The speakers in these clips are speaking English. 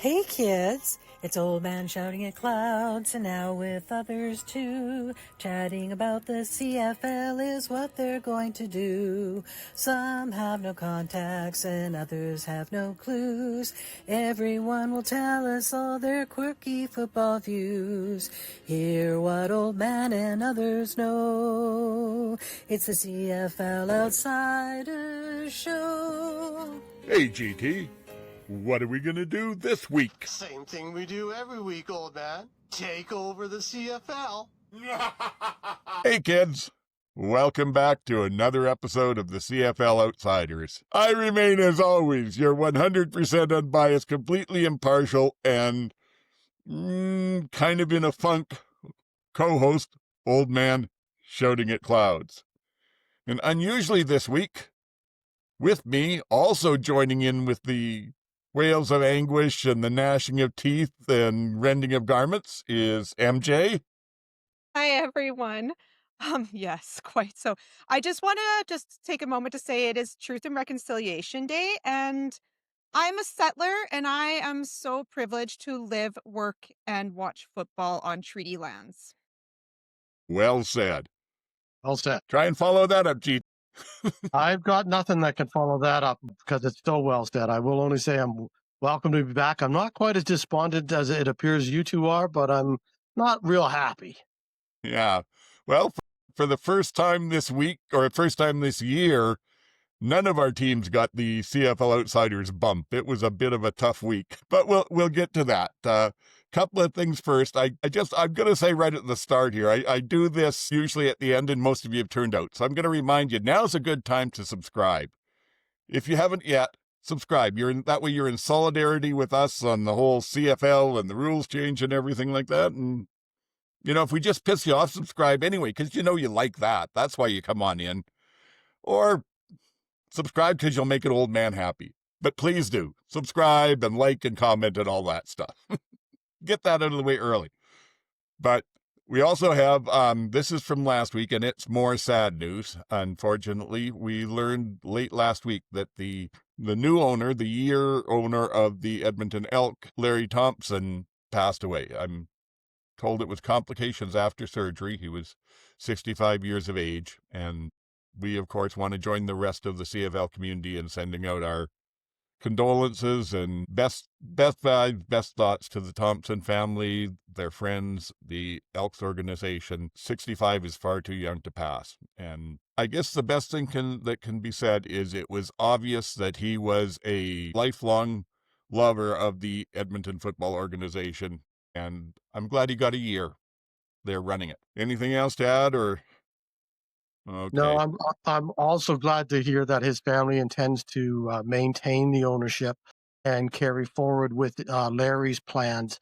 Hey kids, it's Old Man shouting at clouds, and now with others too. Chatting about the CFL is what they're going to do. Some have no contacts and others have no clues. Everyone will tell us all their quirky football views. Hear what Old Man and others know. It's the CFL Outsiders show. Hey, GT. What are we going to do this week? Same thing we do every week, old man. Take over the CFL. Hey, kids. Welcome back to another episode of the CFL Outsiders. I remain, as always, your 100% unbiased, completely impartial, and kind of in a funk co-host, Old Man shouting at clouds. And unusually this week, with me, also joining in with the wails of anguish and the gnashing of teeth and rending of garments, is MJ. Hi, everyone. Yes, quite so. I just want to take a moment to say it is Truth and Reconciliation Day, and I'm a settler, and I am so privileged to live, work, and watch football on treaty lands. Well said. Well said. Try and follow that up, G. I've got nothing that can follow that up because it's so well said. I will only say I'm welcome to be back. I'm not quite as despondent as it appears you two are, but I'm not real happy. Yeah. Well, for the first time this week, or first time this year, none of our teams got the CFL Outsiders bump. It was a bit of a tough week, but we'll get to that. Couple of things first. I'm going to say right at the start here, I do this usually at the end, and most of you have turned out. So I'm going to remind you, now's a good time to subscribe. If you haven't yet, subscribe. That way you're in solidarity with us on the whole CFL and the rules change and everything like that. And, if we just piss you off, subscribe anyway, because you like that. That's why you come on in. Or subscribe because you'll make an old man happy. But please do. Subscribe and like and comment and all that stuff. Get that out of the way early. But we also have, this is from last week, and it's more sad news. Unfortunately, we learned late last week that the new owner, the year owner of the Edmonton Elk, Larry Thompson, passed away. I'm told it was complications after surgery. He was 65 years of age, and we, of course, want to join the rest of the CFL community in sending out our condolences and best vibes, best thoughts to the Thompson family, their friends, the Elks organization. 65 is far too young to pass. And I guess the best thing that can be said is it was obvious that he was a lifelong lover of the Edmonton football organization. And I'm glad he got a year there running it. Anything else to add, or? Okay. No, I'm also glad to hear that his family intends to maintain the ownership and carry forward with Larry's plans,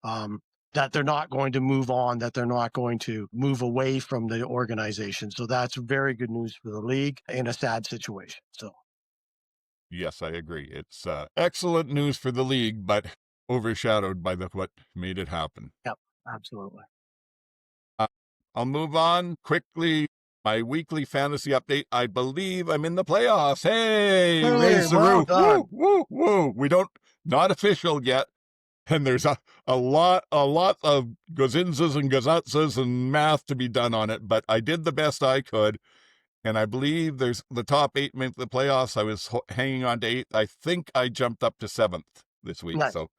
that they're not going to move on, that they're not going to move away from the organization. So that's very good news for the league in a sad situation. So, yes, I agree. It's excellent news for the league, but overshadowed by what made it happen. Yep, absolutely. I'll move on quickly. My weekly fantasy update. I believe I'm in the playoffs. Hey, raise the roof. Woo, woo, woo. We not official yet. And there's a lot of gazinzas and gazutzas and math to be done on it, but I did the best I could. And I believe there's the top 8 make the playoffs. I was hanging on to 8. I think I jumped up to 7th this week. Nice. So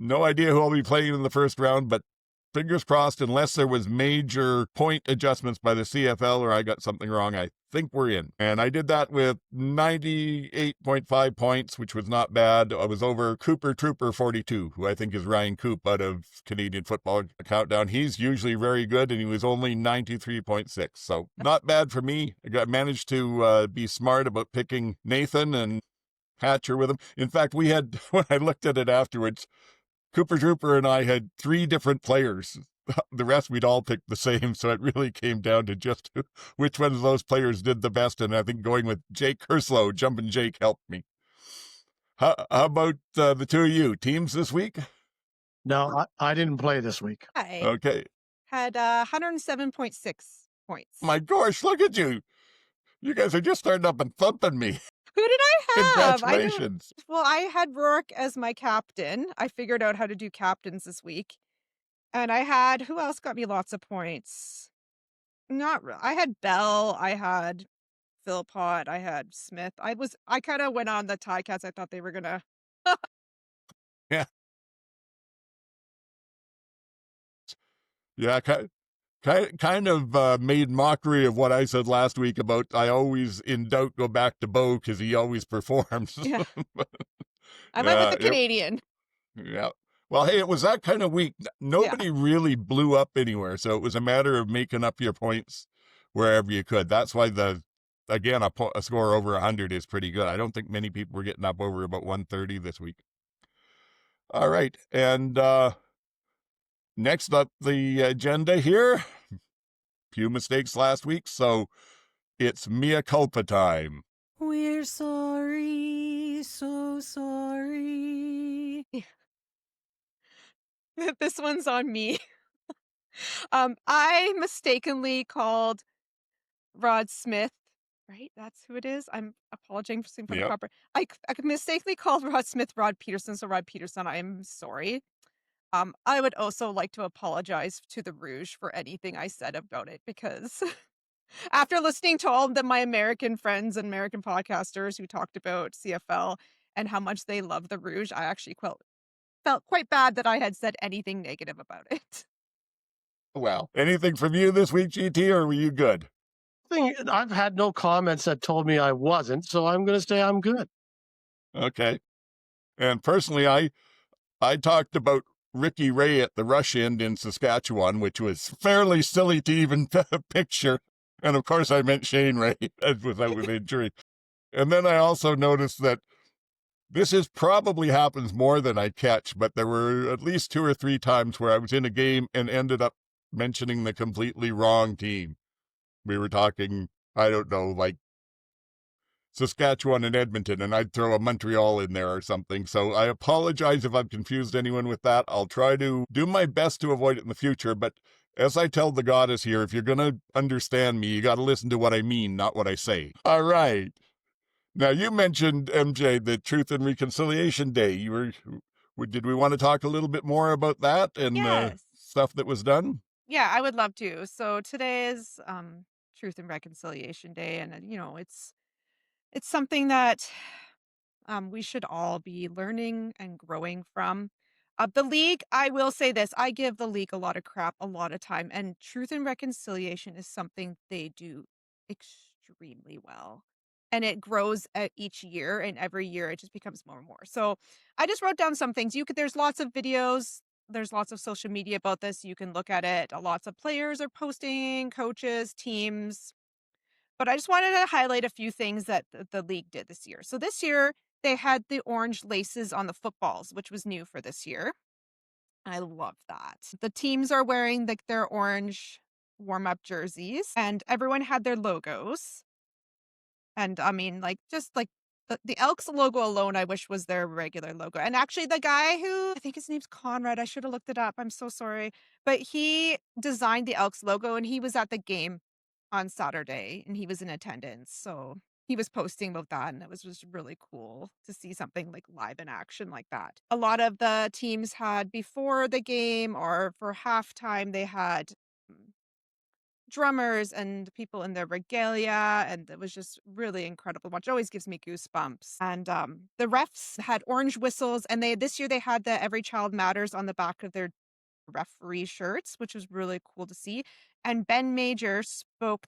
no idea who I'll be playing in the first round, but fingers crossed, unless there was major point adjustments by the CFL or I got something wrong, I think we're in. And I did that with 98.5 points, which was not bad. I was over Cooper Trooper 42, who I think is Ryan Coop out of Canadian Football Countdown. He's usually very good, and he was only 93.6. So not bad for me. I managed to be smart about picking Nathan and Hatcher with him. In fact, we had, when I looked at it afterwards, Cooper Trooper and I had 3 different players. The rest we'd all picked the same, so it really came down to just which one of those players did the best, and I think going with Jake Herslow, Jumpin' Jake, helped me. How about the two of you? Teams this week? No, I didn't play this week. I Okay. had 107.6 points. My gosh, look at you. You guys are just starting up and thumping me. Who did I have? Congratulations. Well, I had Rourke as my captain. I figured out how to do captains this week. And I had, who else got me lots of points? I had Bell, I had Philpott, I had Smith. I kind of went on the Ticats. I thought they were gonna. Yeah. Yeah. Kind of made mockery of what I said last week about I always in doubt go back to Bo because he always performs. Yeah. I went with the Yeah, Canadian. yeah. Well, hey, it was that kind of week. Nobody really blew up anywhere, so it was a matter of making up your points wherever you could. That's why again, a score over 100 is pretty good. I don't think many people were getting up over about 130 this week. All right, and next up the agenda here. Few mistakes last week, so it's mea culpa time. We're sorry, so sorry. This one's on me. I mistakenly called Rod Smith, right? That's who it is. I'm apologizing for the Yep. proper. I mistakenly called Rod Smith Rod Peterson, so Rod Peterson, I'm sorry. I would also like to apologize to the Rouge for anything I said about it because after listening to all of my American friends and American podcasters who talked about CFL and how much they love the Rouge, I actually felt quite bad that I had said anything negative about it. Well, anything from you this week, GT, or were you good? I've had no comments that told me I wasn't, so I'm going to say I'm good. Okay. And personally, I talked about Ricky Ray at the rush end in Saskatchewan, which was fairly silly to even picture. And of course, I meant Shane Ray without with injury. And then I also noticed that this probably happens more than I catch, but there were at least 2 or 3 times where I was in a game and ended up mentioning the completely wrong team. We were talking, I don't know, like Saskatchewan and Edmonton, and I'd throw a Montreal in there or something. So I apologize if I've confused anyone with that. I'll try to do my best to avoid it in the future, but as I tell the goddess here, if you're going to understand me, you got to listen to what I mean, not what I say. All right. Now, you mentioned, MJ, the Truth and Reconciliation Day. Did we want to talk a little bit more about that and Yes. stuff that was done? Yeah, I would love to. So today is Truth and Reconciliation Day, and it's something that we should all be learning and growing from. The league, I will say this, I give the league a lot of crap a lot of time, and Truth and Reconciliation is something they do extremely well. And it grows each year, and every year it just becomes more and more. So I just wrote down some things. There's lots of videos, there's lots of social media about this. You can look at it. Lots of players are posting, coaches, teams. But I just wanted to highlight a few things that the league did this year. So this year, they had the orange laces on the footballs, which was new for this year. I love that. The teams are wearing their orange warm-up jerseys, and everyone had their logos. And I mean, just the Elks logo alone, I wish was their regular logo. And actually, the guy who, I think his name's Conrad, I should have looked it up. I'm so sorry. But he designed the Elks logo, and he was at the game on Saturday, and he was in attendance. So he was posting about that, and it was just really cool to see something like live in action like that. A lot of the teams had before the game or for halftime, they had drummers and people in their regalia, and it was just really incredible to watch. It always gives me goosebumps. And the refs had orange whistles, and this year they had the Every Child Matters on the back of their referee shirts, which was really cool to see. And Ben Major spoke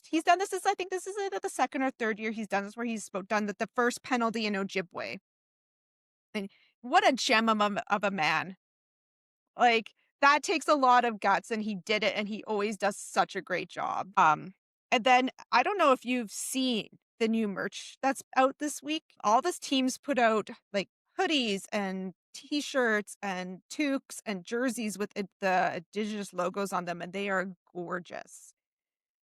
he's done this, I think this is the second or third year he's done this, where he's done the first penalty in Ojibwe. And what a gem of a man. Like, that takes a lot of guts, and he did it, and he always does such a great job. And then I don't know if you've seen the new merch that's out this week. All these teams put out like hoodies and t-shirts and toques and jerseys with the indigenous logos on them, and they are gorgeous.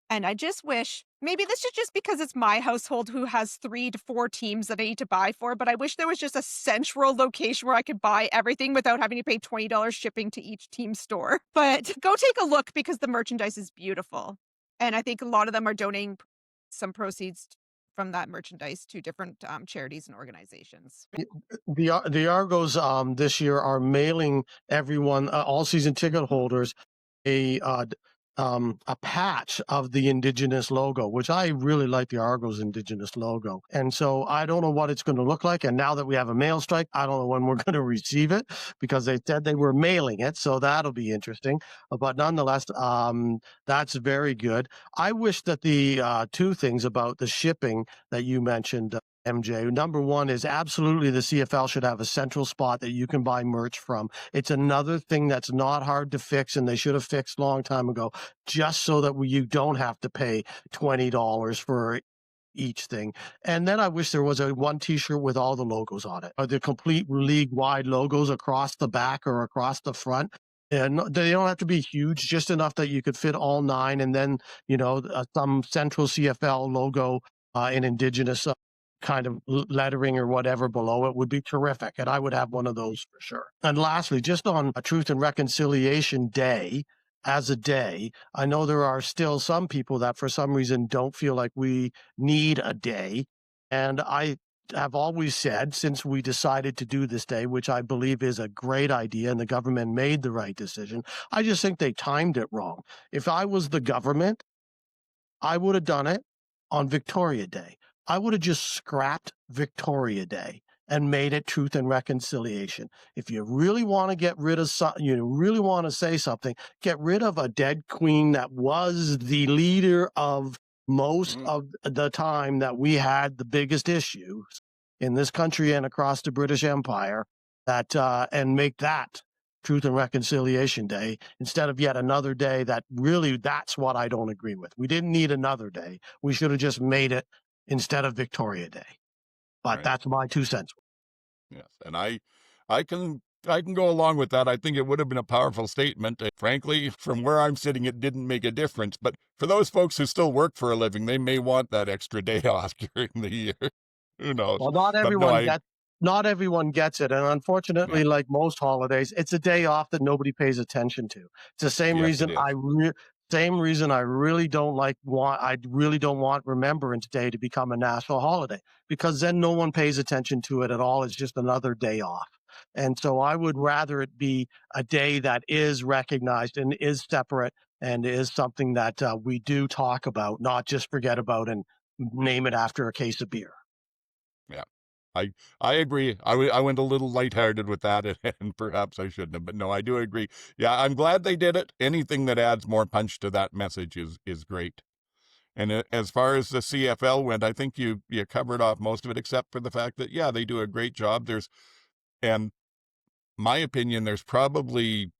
And I just wish, maybe this is just because it's my household who has 3 to 4 teams that I need to buy for, but I wish there was just a central location where I could buy everything without having to pay $20 shipping to each team store. But go take a look because the merchandise is beautiful. And I think a lot of them are donating some proceeds from that merchandise to different charities and organizations. The Argos this year are mailing everyone, all season ticket holders, a patch of the Indigenous logo, which I really like the Argos Indigenous logo. And so I don't know what it's going to look like. And now that we have a mail strike, I don't know when we're going to receive it, because they said they were mailing it. So that'll be interesting. But nonetheless, that's very good. I wish that the two things about the shipping that you mentioned, MJ. Number one is absolutely the CFL should have a central spot that you can buy merch from. It's another thing that's not hard to fix, and they should have fixed a long time ago, just so that you don't have to pay $20 for each thing. And then I wish there was one t-shirt with all the logos on it, or the complete league-wide logos across the back or across the front. And they don't have to be huge, just enough that you could fit all 9, and then, some central CFL logo in Indigenous kind of lettering or whatever below it would be terrific. And I would have one of those for sure. And lastly, just on a Truth and Reconciliation Day, as a day, I know there are still some people that for some reason don't feel like we need a day. And I have always said, since we decided to do this day, which I believe is a great idea and the government made the right decision, I just think they timed it wrong. If I was the government, I would have done it on Victoria Day. I would have just scrapped Victoria Day and made it Truth and Reconciliation. If you really want to get rid of something, you really want to say something, get rid of a dead queen that was the leader of most of the time that we had the biggest issues in this country and across the British Empire, and make that Truth and Reconciliation Day instead of yet another day that's what I don't agree with. We didn't need another day. We should have just made it instead of Victoria Day. But that's my 2 cents. Yes, and I can go along with that. I think it would have been a powerful statement. Frankly, from where I'm sitting, it didn't make a difference. But for those folks who still work for a living, they may want that extra day off during the year. Who knows? Well, not everyone gets it. And unfortunately, like most holidays, it's a day off that nobody pays attention to. It's the same reason I really don't want Remembrance Day to become a national holiday, because then no one pays attention to it at all. It's just another day off. And so I would rather it be a day that is recognized and is separate and is something that we do talk about, not just forget about and name it after a case of beer. Yeah, I agree. I went a little lighthearted with that, and perhaps I shouldn't have. But no, I do agree. Yeah, I'm glad they did it. Anything that adds more punch to that message is great. And as far as the CFL went, I think you covered off most of it, except for the fact that, they do a great job. And my opinion, there's probably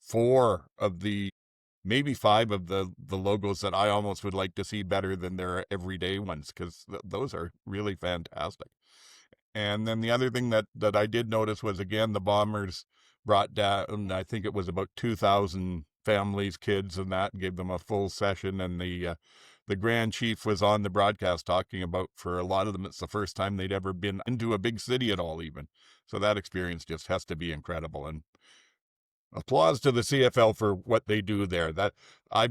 4 of maybe 5 of the logos that I almost would like to see better than their everyday ones, because those are really fantastic. And then the other thing that I did notice was, again, the Bombers brought down, I think it was about 2,000 families, kids, and that, gave them a full session. And the Grand Chief was on the broadcast talking about, for a lot of them, it's the first time they'd ever been into a big city at all, even. So that experience just has to be incredible. And applause to the CFL for what they do there. I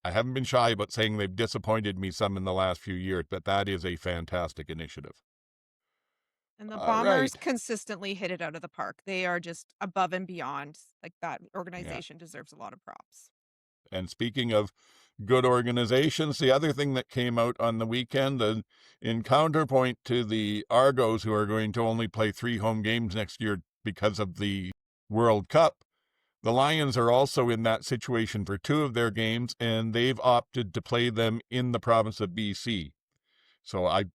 haven't been shy about saying they've disappointed me some in the last few years, but that is a fantastic initiative. And the Bombers consistently hit it out of the park. They are just above and beyond. Like, that organization deserves a lot of props. And speaking of good organizations, the other thing that came out on the weekend, in counterpoint to the Argos, who are going to only play 3 home games next year because of the World Cup, the Lions are also in that situation for 2 of their games, and they've opted to play them in the province of BC. So I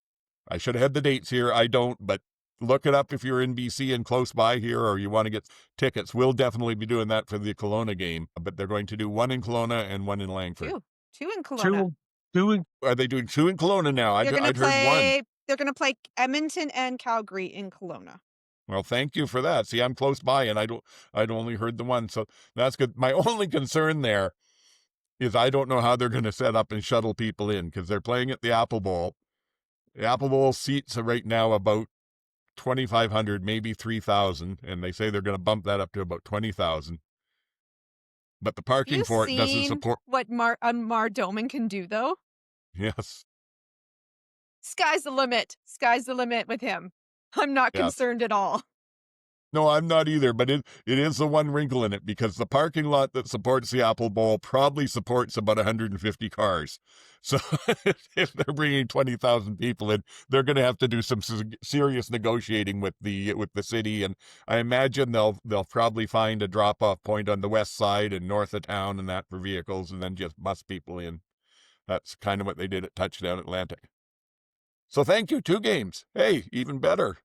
should have had the dates here. I don't, but look it up if you're in BC and close by here, or you want to get tickets. We'll definitely be doing that for the Kelowna game, but they're going to do 1 in Kelowna and 1 in Langford. Two in Kelowna. Are they doing 2 in Kelowna now? I'd heard 1. They're going to play Edmonton and Calgary in Kelowna. Well, thank you for that. See, I'm close by, and I'd only heard the 1, so that's good. My only concern there is I don't know how they're going to set up and shuttle people in, because they're playing at the Apple Bowl. The Apple Bowl seats are right now about 2,500, maybe 3,000, and they say they're going to bump that up to about 20,000. But the parking for it doesn't support what Mar Doman can do, though. Yes. Sky's the limit. Sky's the limit with him. I'm not Yes. concerned at all. No, I'm not either, but it is the one wrinkle in it because the parking lot that supports the Apple Bowl probably supports about 150 cars. So if they're bringing 20,000 people in, they're going to have to do some serious negotiating with the city, and I imagine they'll probably find a drop-off point on the west side and north of town and that for vehicles, and then just bus people in. That's kind of what they did at Touchdown Atlantic. So thank you, 2 games. Hey, even better.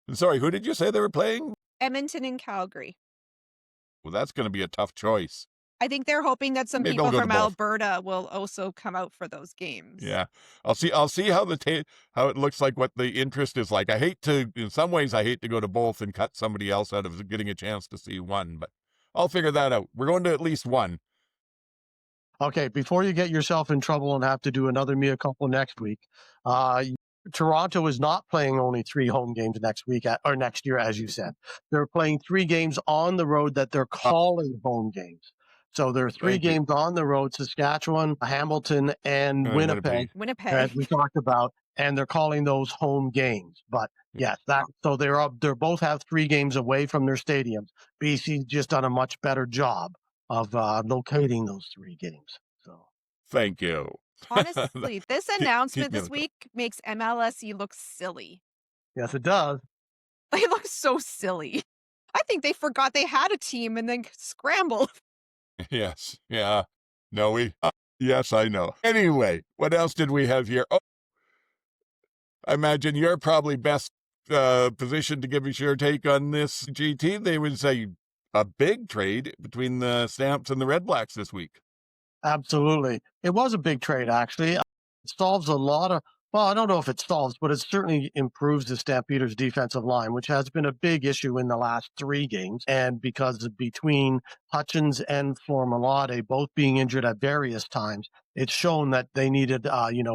And sorry, who did you say they were playing? Edmonton and Calgary. Well, that's going to be a tough choice. I think they're hoping that some Maybe people I'll go to from both. Alberta will also come out for those games. Yeah, I'll see how how it looks like, what the interest is like. In some ways, I hate to go to both and cut somebody else out of getting a chance to see one, but I'll figure that out. We're going to at least one. Okay, before you get yourself in trouble and have to do another mea culpa next week, Toronto is not playing only 3 home games next week or next year, as you said. They're playing 3 games on the road that they're calling home games. So there are 3 Thank you. games on the road: Saskatchewan, Hamilton, and Winnipeg, as Winnipeg. we talked about, and they're calling those home games. But yes, so they're both have 3 games away from their stadiums. BC's just done a much better job of locating those 3 games. So Thank you. Honestly, this keep announcement me this on the week makes MLSE look silly. yes, it does. They look so silly. I think they forgot they had a team and then scrambled. Yes. Yeah. No, yes, I know. Anyway, what else did we have here? Oh, I imagine you're probably best positioned to give us your take on this, GT. They would say a big trade between the Stamps and the Red Blacks this week. Absolutely. It was a big trade, actually. It solves a lot of, well, I don't know if it solves, but it certainly improves the Stampeders' defensive line, which has been a big issue in the last 3 games. And because between Hutchins and Flormalade both being injured at various times, it's shown that they needed,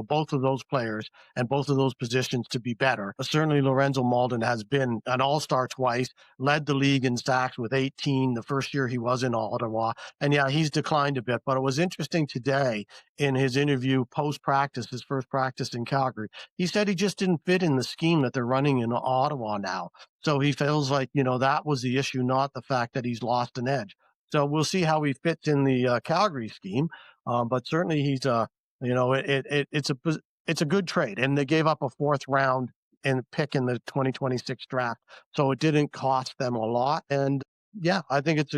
both of those players and both of those positions to be better. Certainly, Lorenzo Malden has been an all-star twice, led the league in sacks with 18 the first year he was in Ottawa. And yeah, he's declined a bit, but it was interesting today in his interview post-practice, his first practice in Calgary. He said he just didn't fit in the scheme that they're running in Ottawa now. So he feels like, that was the issue, not the fact that he's lost an edge. So we'll see how he fits in the Calgary scheme. But certainly he's it's a good trade, and they gave up a 4th round and pick in the 2026 draft, so it didn't cost them a lot. And yeah, I think it's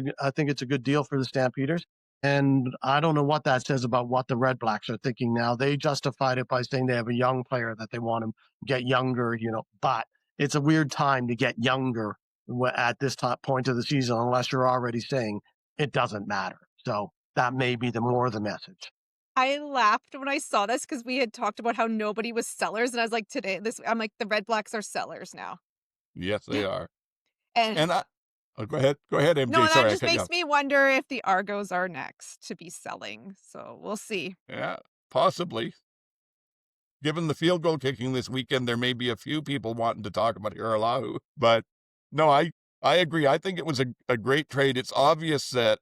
a good deal for the Stampeders. And I don't know what that says about what the Red Blacks are thinking now. They justified it by saying they have a young player that they want to get younger, but it's a weird time to get younger at this point of the season, unless you're already saying it doesn't matter. So that may be the message. I laughed when I saw this because we had talked about how nobody was sellers, and I was like, I'm like, the Red Blacks are sellers now. Yes, they are. And go ahead, MJ. no, that Sorry, just makes me wonder if the Argos are next to be selling. So we'll see. Yeah, possibly. Given the field goal kicking this weekend, there may be a few people wanting to talk about Hiralahu. But no, I agree. I think it was a great trade. It's obvious that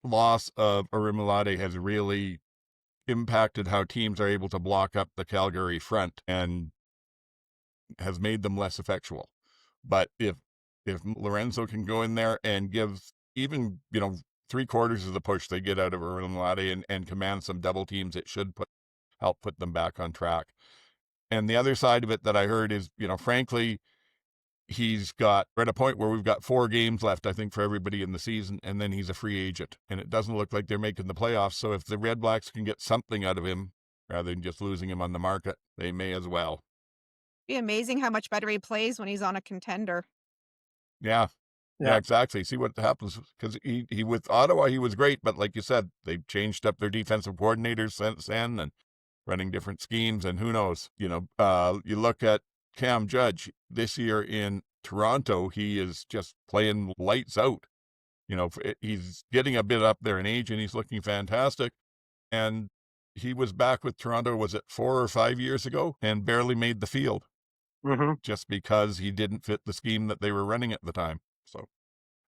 loss of Orimolade has really impacted how teams are able to block up the Calgary front and has made them less effectual. But if Lorenzo can go in there and give even 3/4 of the push they get out of Orimolade and command some double teams, it should help put them back on track. And the other side of it that I heard is, frankly, we're at a point where we've got 4 games left, I think, for everybody in the season, and then he's a free agent. And it doesn't look like they're making the playoffs, so if the Red Blacks can get something out of him, rather than just losing him on the market, they may as well. It'd be amazing how much better he plays when he's on a contender. Yeah, exactly. See what happens, because he with Ottawa, he was great, but like you said, they've changed up their defensive coordinators since then and running different schemes, and who knows, you look at Cam Judge this year in Toronto, he is just playing lights out. He's getting a bit up there in age and he's looking fantastic. And he was back with Toronto, was it 4 or 5 years ago, and barely made the field just because he didn't fit the scheme that they were running at the time. So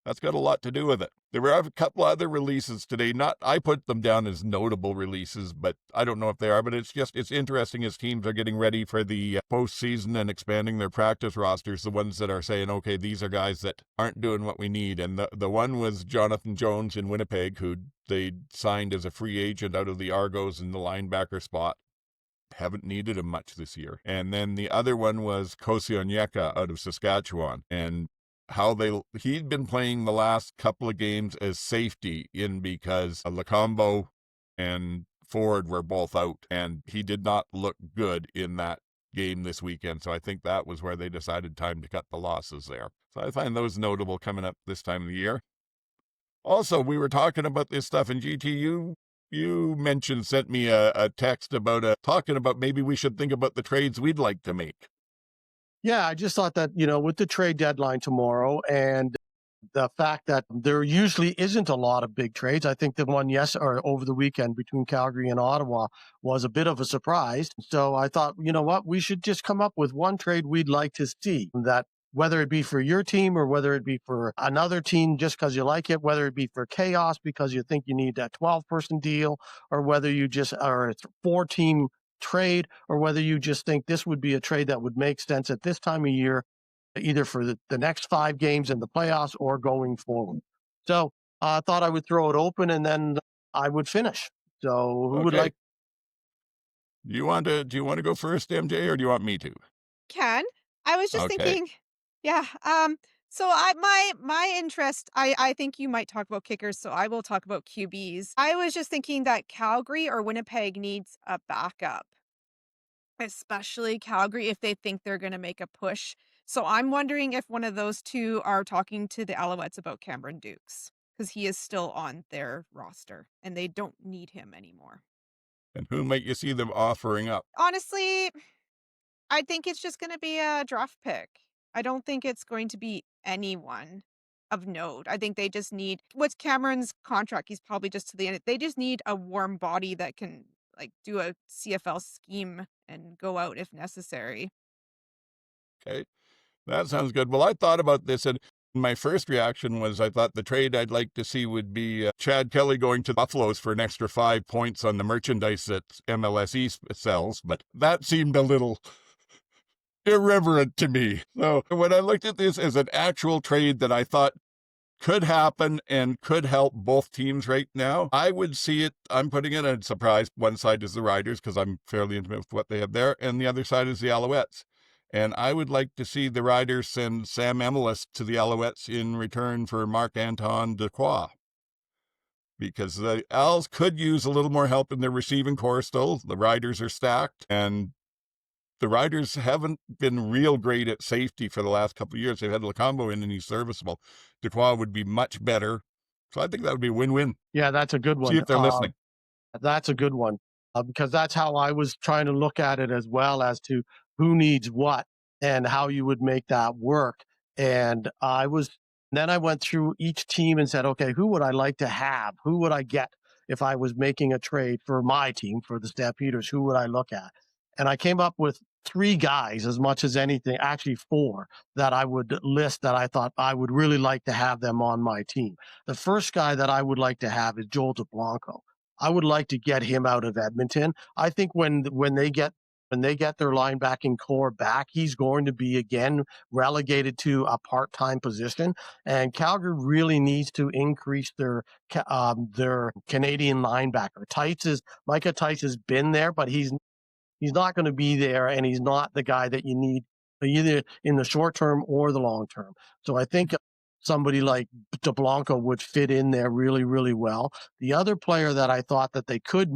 That's got a lot to do with it. There were a couple other releases today. I put them down as notable releases, but I don't know if they are. But it's interesting as teams are getting ready for the postseason and expanding their practice rosters, the ones that are saying, okay, these are guys that aren't doing what we need. And the one was Jonathan Jones in Winnipeg, who they signed as a free agent out of the Argos in the linebacker spot. Haven't needed him much this year. And then the other one was Kosionyeka out of Saskatchewan. And he'd been playing the last couple of games as safety because Lacombo and Ford were both out, and he did not look good in that game this weekend. So I think that was where they decided time to cut the losses there. So I find those notable coming up this time of the year. Also, we were talking about this stuff in GT. You sent me a text about talking about maybe we should think about the trades we'd like to make. Yeah, I just thought that, with the trade deadline tomorrow and the fact that there usually isn't a lot of big trades, I think the one over the weekend between Calgary and Ottawa was a bit of a surprise. So I thought, you know what, we should just come up with one trade we'd like to see, that whether it be for your team or whether it be for another team just because you like it, whether it be for Chaos because you think you need that 12-person deal, or whether you just are a 4-team trade, or whether you just think this would be a trade that would make sense at this time of year, either for the next 5 games in the playoffs or going forward. So I thought I would throw it open and then I would finish. So who would like? Do you want to go first, MJ, or do you want me to? Ken, I was just thinking, yeah. So my interest, I think you might talk about kickers, so I will talk about QBs. I was just thinking that Calgary or Winnipeg needs a backup, especially Calgary if they think they're going to make a push. So I'm wondering if one of those two are talking to the Alouettes about Cameron Dukes, because he is still on their roster and they don't need him anymore. And who might you see them offering up? Honestly, I think it's just going to be a draft pick. I don't think it's going to be anyone of note. I think they just need, what's Cameron's contract? He's probably just to the end. They just need a warm body that can do a CFL scheme and go out if necessary. Okay, that sounds good. Well, I thought about this, and my first reaction was I thought the trade I'd like to see would be Chad Kelly going to Buffaloes for an extra 5 points on the merchandise that MLSE sells, but that seemed a little irreverent to me. So when I looked at this as an actual trade that I thought could happen and could help both teams right now, I would see it. I'm putting it in surprise. One side is the Riders because I'm fairly intimate with what they have there, and the other side is the Alouettes. And I would like to see the Riders send Sam Emelis to the Alouettes in return for Marc-Antoine Dequoy, because the Owls could use a little more help in their receiving corps still. The Riders are stacked, and the Riders haven't been real great at safety for the last couple of years. They've had Lacombo in, and he's serviceable. Dequoy would be much better. So I think that would be a win-win. Yeah, that's a good one. See if they're listening. That's a good one, because that's how I was trying to look at it as well, as to who needs what and how you would make that work. And then I went through each team and said, okay, who would I like to have? Who would I get if I was making a trade for my team, for the Stampeders? Who would I look at? And I came up with 3 guys, as much as anything, actually 4, that I would list that I thought I would really like to have them on my team. The first guy that I would like to have is Joel DeBlanco. I would like to get him out of Edmonton. I think when they get their linebacking core back, he's going to be again relegated to a part-time position. And Calgary really needs to increase their Canadian linebacker. Micah Tice has been there, but he's not going to be there, and he's not the guy that you need either in the short term or the long term. So I think somebody like DeBlanco would fit in there really, really well. The other player that I thought that they could,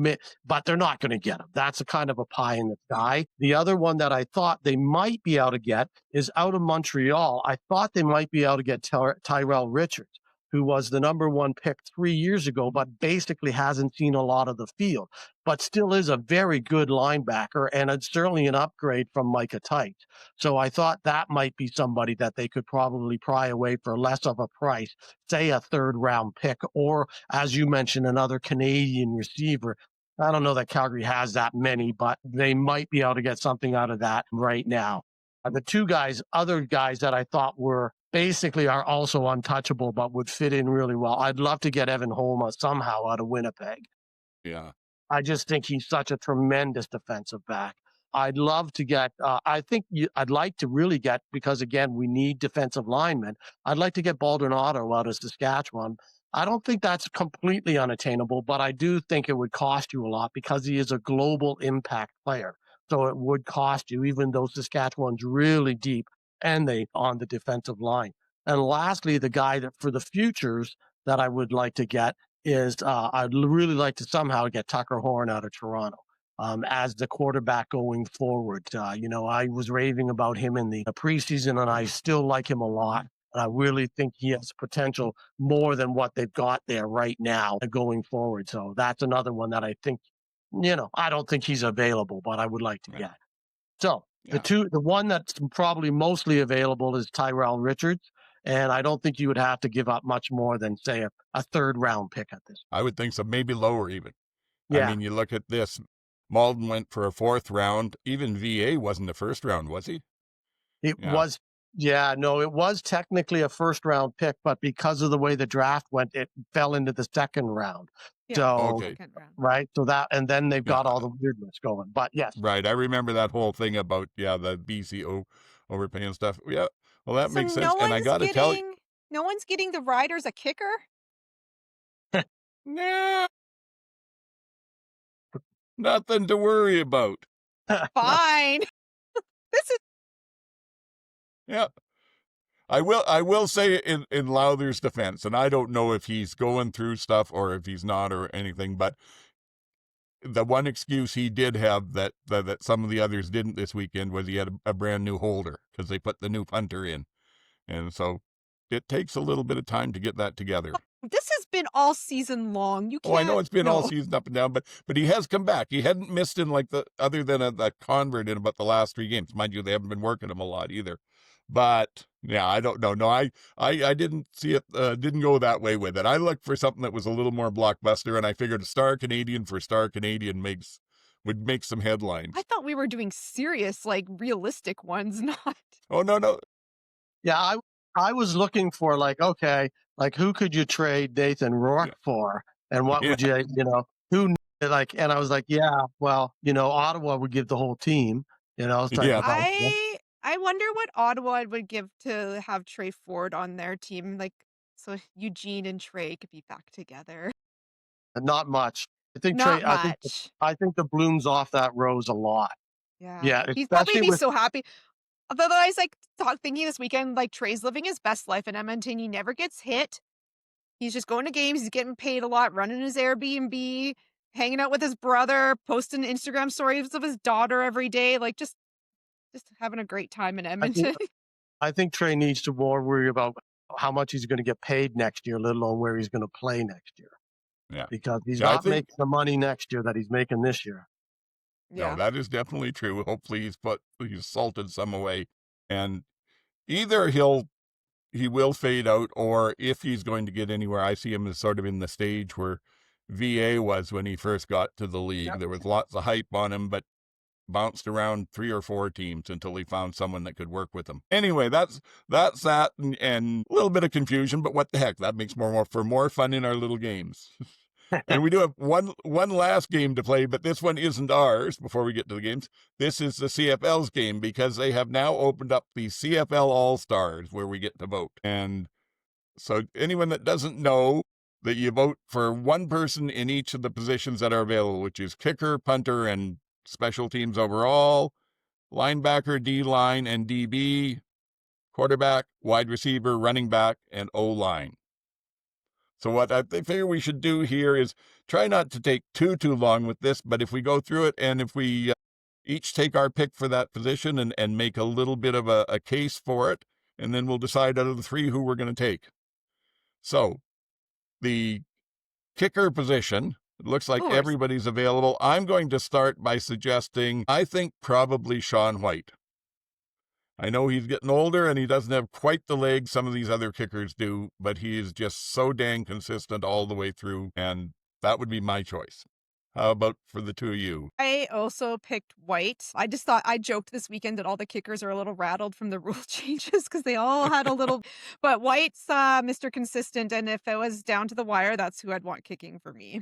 but they're not going to get him. That's a kind of a pie in the sky. The other one that I thought they might be able to get is out of Montreal. I thought they might be able to get Tyrell Richards, who was the number 1 pick 3 years ago, but basically hasn't seen a lot of the field, but still is a very good linebacker, and it's certainly an upgrade from Micah Tice. So I thought that might be somebody that they could probably pry away for less of a price, say a 3rd-round pick, or, as you mentioned, another Canadian receiver. I don't know that Calgary has that many, but they might be able to get something out of that right now. The 2 other guys that I thought were basically are also untouchable, but would fit in really well. I'd love to get Evan Holma somehow out of Winnipeg. Yeah. I just think he's such a tremendous defensive back. I'd love to get, I'd like to really get, because again, we need defensive linemen. I'd like to get Baldwin-Otto out of Saskatchewan. I don't think that's completely unattainable, but I do think it would cost you a lot because he is a global impact player. So it would cost you, even though Saskatchewan's really deep and they on the defensive line. And lastly, the guy that for the futures that I would like to get is I'd really like to somehow get Tucker Horn out of Toronto as the quarterback going forward. I was raving about him in the preseason, and I still like him a lot. And I really think he has potential more than what they've got there right now going forward. So that's another one that I think, I don't think he's available, but I would like to get. So the one that's probably mostly available is Tyrell Richards. And I don't think you would have to give up much more than, say, a third round pick at this. I would think so, maybe lower even. Yeah. I mean, you look at this. Malden went for a fourth round. Even VA wasn't a first round, was he? It was. Yeah, no, it was technically a first round pick, but because of the way the draft went, it fell into the second round. Yeah, So, second round. right. So that, and then they've got all the weirdness going. But yes. Right. I remember that whole thing about, the BCO overpaying stuff. Yeah. Well, that makes sense. And I got to tell you. No one's getting the Riders a kicker? Nah. Nothing to worry about. Fine. This is. Yeah. I will say in Lowther's defense, and I don't know if he's going through stuff or if he's not or anything, but the one excuse he did have that some of the others didn't this weekend was he had a brand new holder because they put the new punter in. And so it takes a little bit of time to get that together. This has been all season long. You can't. Oh, I know it's been all season up and down, but he has come back. He hadn't missed in other than a convert in about the last 3 games. Mind you, they haven't been working him a lot either. But yeah, I don't know. No, I didn't see it. Didn't go that way with it. I looked for something that was a little more blockbuster, and I figured a star Canadian for star Canadian would make some headlines. I thought we were doing serious, realistic ones, not. Oh no. Yeah, I was looking for who could you trade Nathan Rourke for, and what would you who and I was like, Ottawa would give the whole team, I wonder what Ottawa would give to have Trey Ford on their team, so Eugene and Trey could be back together. Not much. I think Not Trey. much. I think the bloom's off that rose a lot. Yeah, he'd probably be so happy. Although I was thinking this weekend, Trey's living his best life in Edmonton. He never gets hit. He's just going to games. He's getting paid a lot, running his Airbnb, hanging out with his brother, posting Instagram stories of his daughter every day. Just having a great time in Edmonton. I think Trey needs to more worry about how much he's going to get paid next year, let alone where he's going to play next year. Yeah. Because he's not making the money next year that he's making this year. Yeah. No, that is definitely true. Hopefully he's salted some away. And either he will fade out, or if he's going to get anywhere, I see him as sort of in the stage where VA was when he first got to the league. Yep. There was lots of hype on him, but bounced around 3 or 4 teams until he found someone that could work with him. Anyway, that's that, and a little bit of confusion, but what the heck? That makes more fun in our little games. And we do have one last game to play, but this one isn't ours before we get to the games. This is the CFL's game because they have now opened up the CFL All-Stars where we get to vote. And so anyone that doesn't know that you vote for one person in each of the positions that are available, which is kicker, punter, and special teams overall, linebacker, D-line, and DB, quarterback, wide receiver, running back, and O-line. So what I figure we should do here is try not to take too long with this, but if we go through it and if we each take our pick for that position and make a little bit of a case for it, and then we'll decide out of the 3 who we're going to take. So the kicker position, it looks like everybody's available. I'm going to start by suggesting, I think probably Sean White. I know he's getting older and he doesn't have quite the legs some of these other kickers do, but he is just so dang consistent all the way through, and that would be my choice. How about for the two of you? I also picked White. I just thought I joked this weekend that all the kickers are a little rattled from the rule changes because they all had a little. But White's Mr. Consistent, and if it was down to the wire, that's who I'd want kicking for me.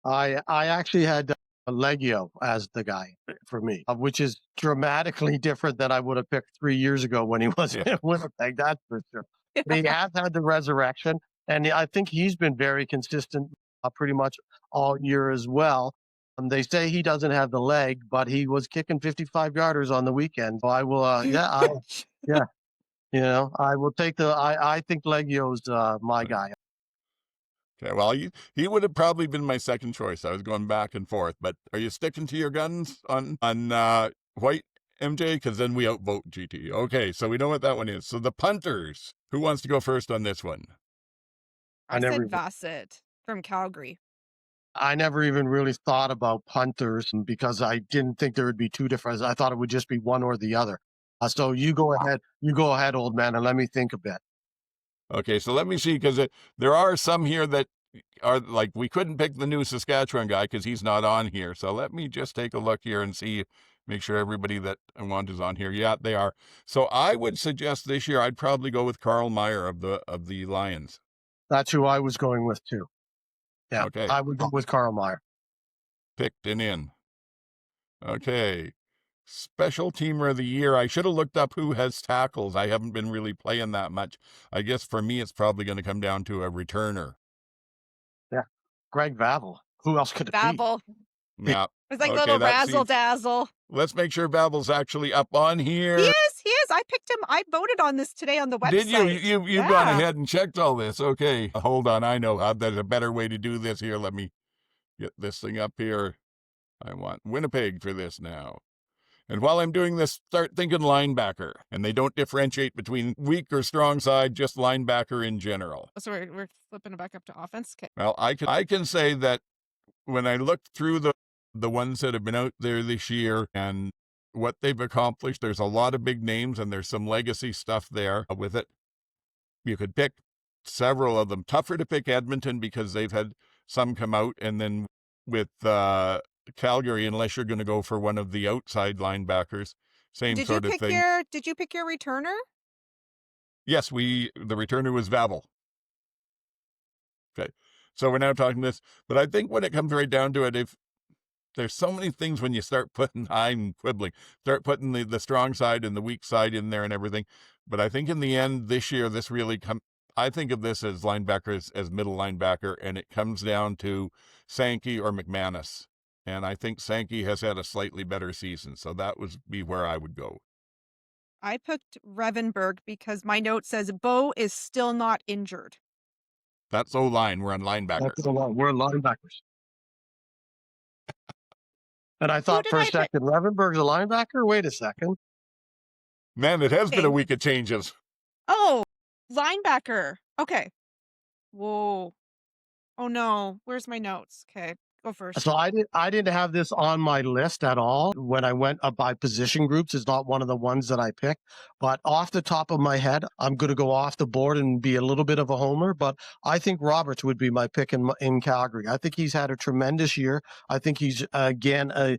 I actually had Legio as the guy for me, which is dramatically different than I would have picked 3 years ago when he was Yeah. in Winnipeg. That's for sure. But he has had the resurrection, and I think he's been very consistent pretty much all year as well. They say he doesn't have the leg, but he was kicking 55-yarders on the weekend. So I will, yeah, I will take I think Legio's my guy. Okay, well, he would have probably been my second choice. I was going back and forth, but are you sticking to your guns on White, MJ? Because then we outvote GT. Okay, so we know what that one is. So the punters. Who wants to go first on this one? I said Bassett from Calgary. I never even really thought about punters because I didn't think there would be two different. I thought it would just be one or the other. So you go ahead, old man, and let me think a bit. Okay, so let me see, because there are some here that are like, we couldn't pick the new Saskatchewan guy because he's not on here. So let me just take a look here and see, make sure everybody that I want is on here. Yeah, they are. So I would suggest this year I'd probably go with Carl Meyer of the Lions. That's who I was going with too. Yeah, okay. I would go with Carl Meyer. Picked and in. Okay. Special teamer of the year. I should have looked up who has tackles. I haven't been really playing that much. I guess for me, it's probably going to come down to a returner. Yeah. Greg Vavel. Who else could it Vavel. be? Yeah. It's like little razzle dazzle. Let's make sure Vavel's actually up on here. He is. I picked him. I voted on this today on the website. Did you? You've gone ahead and checked all this. Okay. Hold on. I know how. There's a better way to do this here. Let me get this thing up here. I want Winnipeg for this now. And while I'm doing this, start thinking linebacker. And they don't differentiate between weak or strong side, just linebacker in general. So we're flipping it back up to offense. Okay. Well, I can say that when I looked through the ones that have been out there this year and what they've accomplished, there's a lot of big names and there's some legacy stuff there with it. You could pick several of them. Tougher to pick Edmonton because they've had some come out, and then with Calgary, unless you're going to go for one of the outside linebackers, same sort of thing. Did you pick your returner? Yes, the returner was Vavel. Okay, so we're now talking this, but I think when it comes right down to it, if there's so many things when you start putting, I'm quibbling, start putting the strong side and the weak side in there and everything, but I think in the end this year, this really I think of this as linebacker, as middle linebacker, and it comes down to Sankey or McManus. And I think Sankey has had a slightly better season, so that would be where I would go. I picked Revenberg because my note says Bo is still not injured. That's O-line. We're on linebacker. That's O-line. We're linebackers. And I thought for a second, Revenberg's a linebacker? Wait a second. Man, it has been a week of changes. Oh, linebacker. Okay. Whoa. Oh, no. Where's my notes? Okay. Go first. So I didn't have this on my list at all when I went by position groups. It's not one of the ones that I picked, but off the top of my head, I'm going to go off the board and be a little bit of a homer, but I think Roberts would be my pick in Calgary. I think he's had a tremendous year. I think he's again, a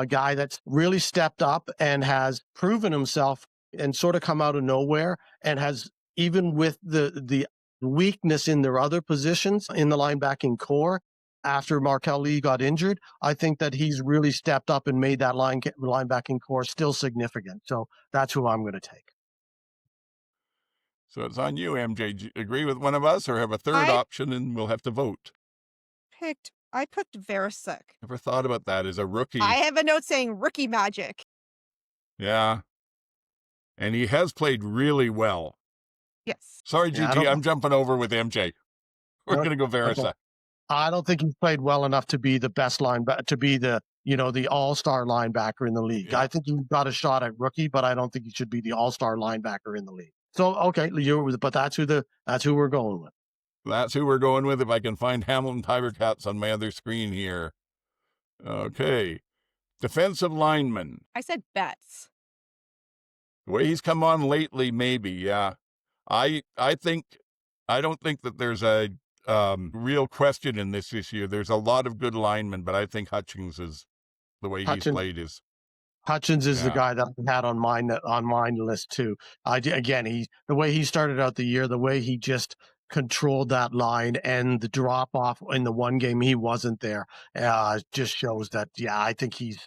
guy that's really stepped up and has proven himself and sort of come out of nowhere and has, even with the weakness in their other positions in the linebacking core, after Markel Lee got injured, I think that he's really stepped up and made that linebacking core still significant. So that's who I'm going to take. So it's on you, MJ. Do you agree with one of us or have a third option and we'll have to vote? I picked Verasek. Never thought about that as a rookie. I have a note saying rookie magic. Yeah. And he has played really well. Yes. Sorry, GT, I'm jumping over with MJ. We're going to go Verasek. Okay. I don't think he's played well enough to be the best linebacker, to be the all-star linebacker in the league. Yeah. I think he's got a shot at rookie, but I don't think he should be the all-star linebacker in the league. So, okay, but that's who we're going with. That's who we're going with. If I can find Hamilton Tiger Cats on my other screen here. Okay. Defensive lineman. I said Betts. The way he's come on lately, maybe, yeah. I don't think that there's a real question in this year. There's a lot of good linemen, but I think Hutchings is the way he's played is. Hutchins is the Yeah. guy that I had on mine list too. The way he started out the year, the way he just controlled that line and the drop off in the one game he wasn't there, just shows that I think he's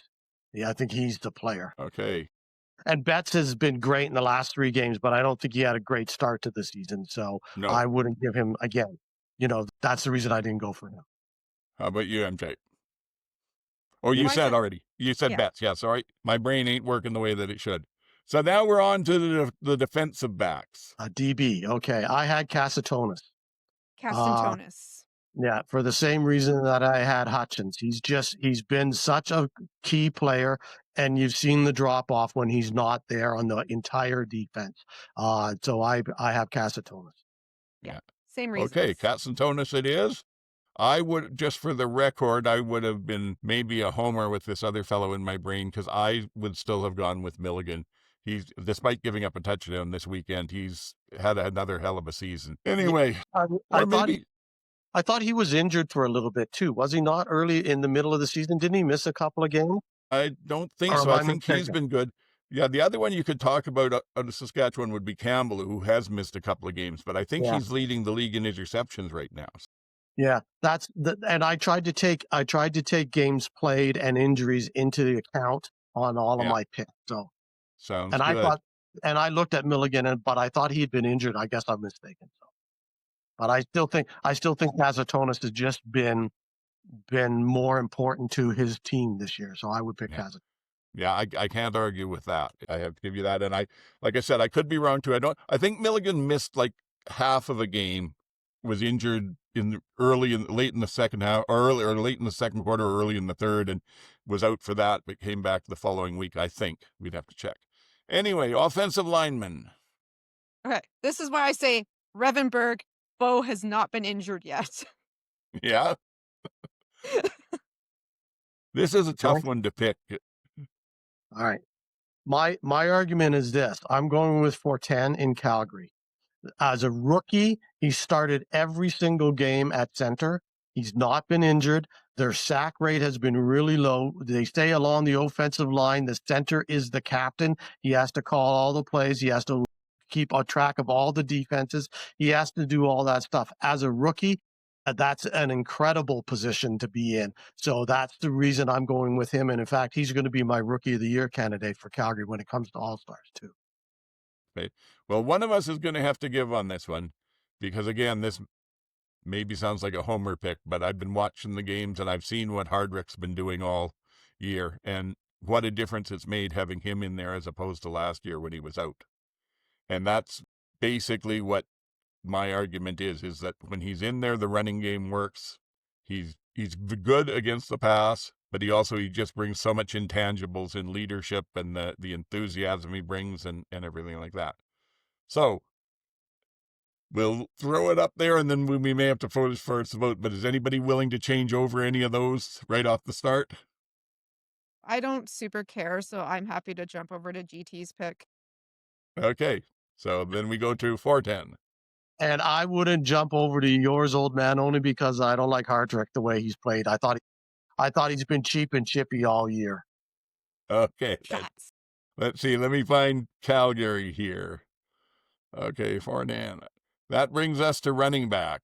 the player. Okay. And Betts has been great in the last 3 games, but I don't think he had a great start to the season. So No. I wouldn't give him again. That's the reason I didn't go for him. How about you, MJ? Oh, you Well, I said said- already. You said yeah. Betts. Yeah, sorry. My brain ain't working the way that it should. So now we're on to the defensive backs. DB. Okay. I had Casatonis. Castantonis. Yeah, for the same reason that I had Hutchins. He's been such a key player, and you've seen the drop off when he's not there on the entire defense. So I have Casatonis. Same reason. Okay, Katsantonis it is. I would, just for the record, I would have been maybe a homer with this other fellow in my brain because I would still have gone with Milligan. He's, despite giving up a touchdown this weekend, he's had another hell of a season. Anyway, I thought he was injured for a little bit too. Was he not early in the middle of the season? Didn't he miss a couple of games? I don't think Or so. am I I think he's mistaken? been good. Yeah, the other one you could talk about out of Saskatchewan would be Campbell, who has missed a couple of games, but I think he's leading the league in interceptions right now. Yeah, and I tried to take games played and injuries into the account on all of my picks. So sounds and good. I looked at Milligan, but I thought he'd been injured. I guess I'm mistaken. So, but I still think Casatonis has just been more important to his team this year. So I would pick Casatonis. Yeah, I can't argue with that. I have to give you that. And like I said, I could be wrong too. I think Milligan missed like half of a game, was injured late in the second half, or late in the second quarter, or early in the third, and was out for that, but came back the following week. I think we'd have to check. Anyway, offensive lineman. Okay, this is why I say Revenberg. Bo has not been injured yet. Yeah. This is a tough one to pick. All right. My argument is this. I'm going with Fortin in Calgary. As a rookie, he started every single game at center. He's not been injured. Their sack rate has been really low. They stay along the offensive line. The center is the captain. He has to call all the plays. He has to keep on track of all the defenses. He has to do all that stuff. As a rookie, that's an incredible position to be in. So that's the reason I'm going with him. And in fact, he's going to be my Rookie of the Year candidate for Calgary when it comes to All-Stars too. Okay. Well, one of us is going to have to give on this one because, again, this maybe sounds like a homer pick, but I've been watching the games and I've seen what Hardrick's been doing all year and what a difference it's made having him in there as opposed to last year when he was out. And that's basically what my argument is that when he's in there, the running game works. He's good against the pass, but he just brings so much intangibles in leadership and the enthusiasm he brings and everything like that. So we'll throw it up there and then we may have to first vote, but is anybody willing to change over any of those right off the start? I don't super care, so I'm happy to jump over to GT's pick. Okay, so then we go to 410. And I wouldn't jump over to yours, old man, only because I don't like Hardrick the way he's played. I thought he's been cheap and chippy all year. Okay, let's see. Let me find Calgary here. Okay, 410. That brings us to running back.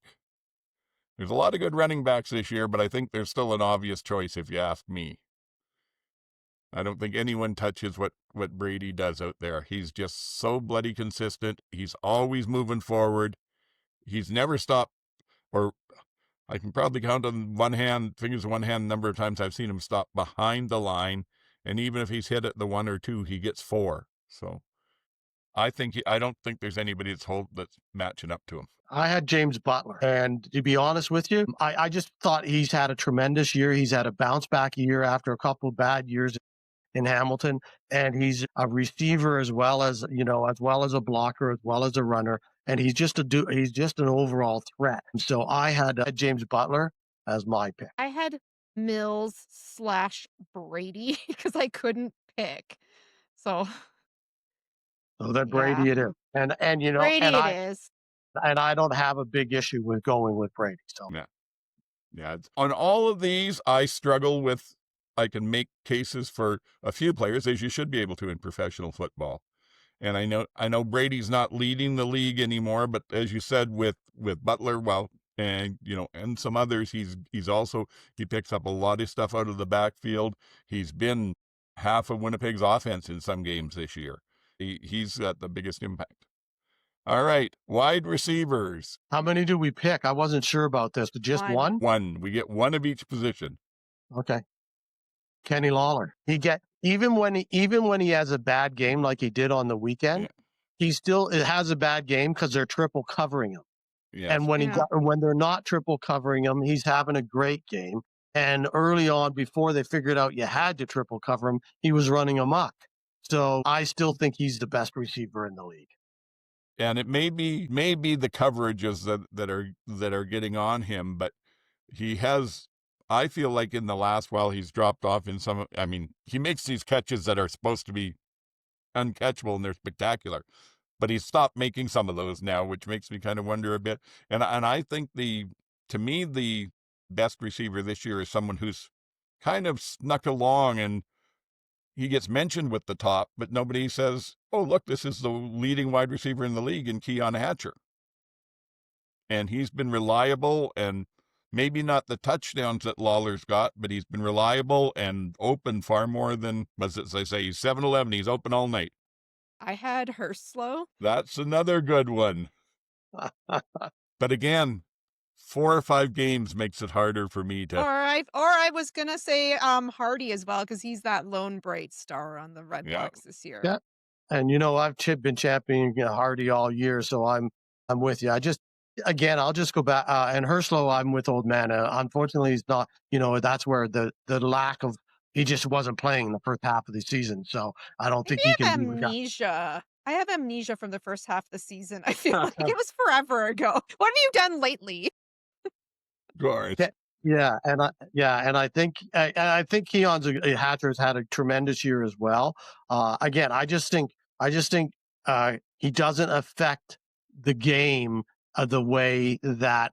There's a lot of good running backs this year, but I think there's still an obvious choice if you ask me. I don't think anyone touches what Brady does out there. He's just so bloody consistent. He's always moving forward. He's never stopped, or I can probably count on fingers of one hand, the number of times I've seen him stop behind the line. And even if he's hit at the 1 or 2, he gets 4. So I don't think there's anybody that's matching up to him. I had James Butler. And to be honest with you, I just thought he's had a tremendous year. He's had a bounce back year after a couple of bad years in Hamilton. And he's a receiver as well as a blocker, as well as a runner. And he's just an overall threat. So I had James Butler as my pick. I had Mills/Brady because I couldn't pick. So then Brady it is. And Brady it is. And I don't have a big issue with going with Brady. So Yeah. On all of these, I struggle with, I can make cases for a few players, as you should be able to in professional football. And I know Brady's not leading the league anymore, but as you said, with Butler, well, and and some others, he picks up a lot of stuff out of the backfield. He's been half of Winnipeg's offense in some games this year. He's got the biggest impact. All right, wide receivers. how many do we pick? I wasn't sure about this. Just one? One. We get one of each position. Okay. Kenny Lawler. Even when he has a bad game like he did on the weekend, he still has a bad game because they're triple covering him. Yes. And when they're not triple covering him, he's having a great game. And early on, before they figured out you had to triple cover him, he was running amok. So I still think he's the best receiver in the league. And it may be the coverages that are getting on him, but he has, I feel like in the last while he's dropped off in some. I mean, he makes these catches that are supposed to be uncatchable and they're spectacular, but he's stopped making some of those now, which makes me kind of wonder a bit. And I think to me the best receiver this year is someone who's kind of snuck along and he gets mentioned with the top, but nobody says, oh, look, this is the leading wide receiver in the league in Keon Hatcher. And he's been reliable, and maybe not the touchdowns that Lawler's got, but he's been reliable and open far more than, as I say, he's 7-11. He's open all night. I had Herslow. That's another good one. But again, 4 or 5 games makes it harder for me to. Or I was gonna say Hardy as well, because he's that lone bright star on the Red Blacks this year. Yeah, and I've been championing Hardy all year, so I'm with you. I'll just go back and Herslow. I'm with Oldman. Unfortunately, he's not. That's where the lack of he just wasn't playing the first half of the season, so I don't think he can be amnesia. I have amnesia from the first half of the season. I feel like it was forever ago. What have you done lately? Gosh. Yeah, and I think Keon's Hatcher's had a tremendous year as well. Again, I just think he doesn't affect the game the way that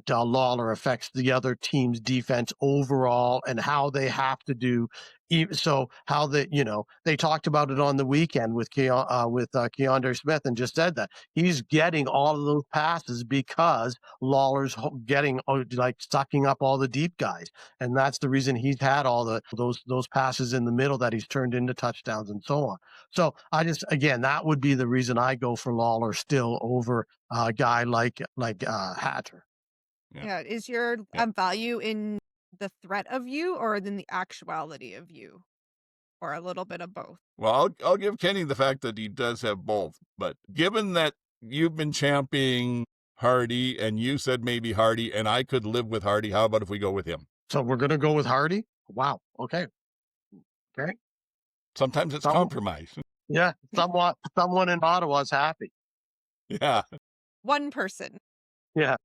Lawler affects the other team's defense overall, and how they have to do. So how they talked about it on the weekend with Keandre Smith, and just said that he's getting all of those passes because Lawler's getting sucking up all the deep guys, and that's the reason he's had all those passes in the middle that he's turned into touchdowns and so on. So that would be the reason I go for Lawler still over a guy like Hatcher. Yeah. Is your value in the threat of you or in the actuality of you, or a little bit of both? Well, I'll give Kenny the fact that he does have both, but given that you've been championing Hardy and you said maybe Hardy, and I could live with Hardy, how about if we go with him? So we're going to go with Hardy? Wow. Okay. Sometimes it's compromise. Yeah. Someone in Ottawa's happy. Yeah. One person. Yeah.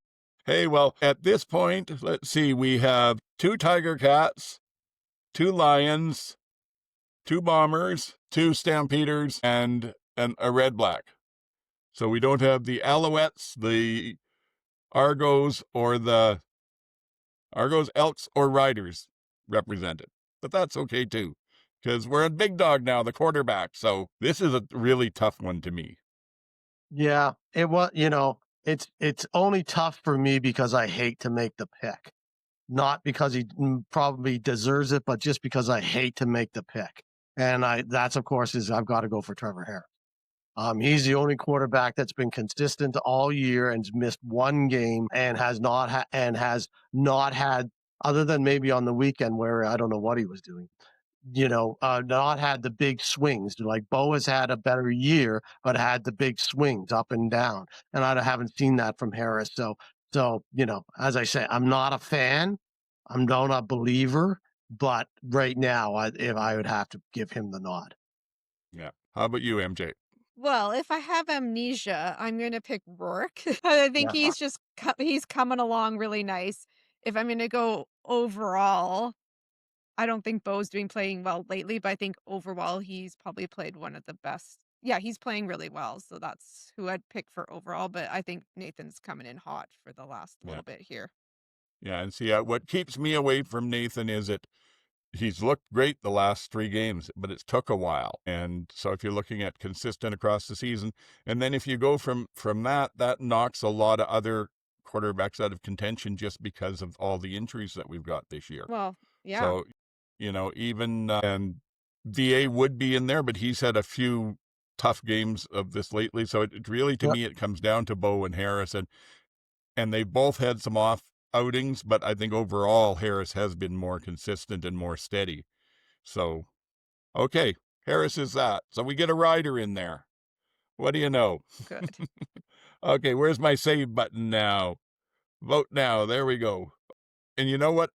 Hey, well, at this point, let's see, we have 2 Tiger Cats, 2 Lions, 2 Bombers, 2 Stampeders, and a Red Black. So we don't have the Alouettes, the Argos, Elks, or Riders represented. But that's okay, too, because we're a big dog now, the quarterback. So this is a really tough one to me. Yeah, it was, it's only tough for me because I hate to make the pick. Not because he probably deserves it, but just because I hate to make the pick. And that's, of course, I've got to go for Trevor Harris. He's the only quarterback that's been consistent all year and missed one game and has not had, other than maybe on the weekend where I don't know what he was doing, not had the big swings. Like Bo has had a better year, but had the big swings up and down. And I haven't seen that from Harris. So, as I say, I'm not a fan. I'm not a believer, but right now, if I would have to give him the nod. Yeah. How about you, MJ? Well, if I have amnesia, I'm going to pick Rourke. I think he's coming along really nice. If I'm going to go overall, I don't think Bo's playing well lately, but I think overall he's probably played one of the best yeah, he's playing really well. So that's who I'd pick for overall. But I think Nathan's coming in hot for the last little bit here. Yeah, and see, what keeps me away from Nathan is that he's looked great the last 3 games, but it's took a while. And so if you're looking at consistent across the season, and then if you go from that knocks a lot of other quarterbacks out of contention just because of all the injuries that we've got this year. Well, yeah. So, even, and VA would be in there, but he's had a few tough games of this lately. So it really, to me, it comes down to Bo and Harris, and they both had some off outings, but I think overall Harris has been more consistent and more steady. So, okay, Harris is that. So we get a rider in there. What do you know? Good. Okay, where's my save button now? Vote now. There we go. And you know what?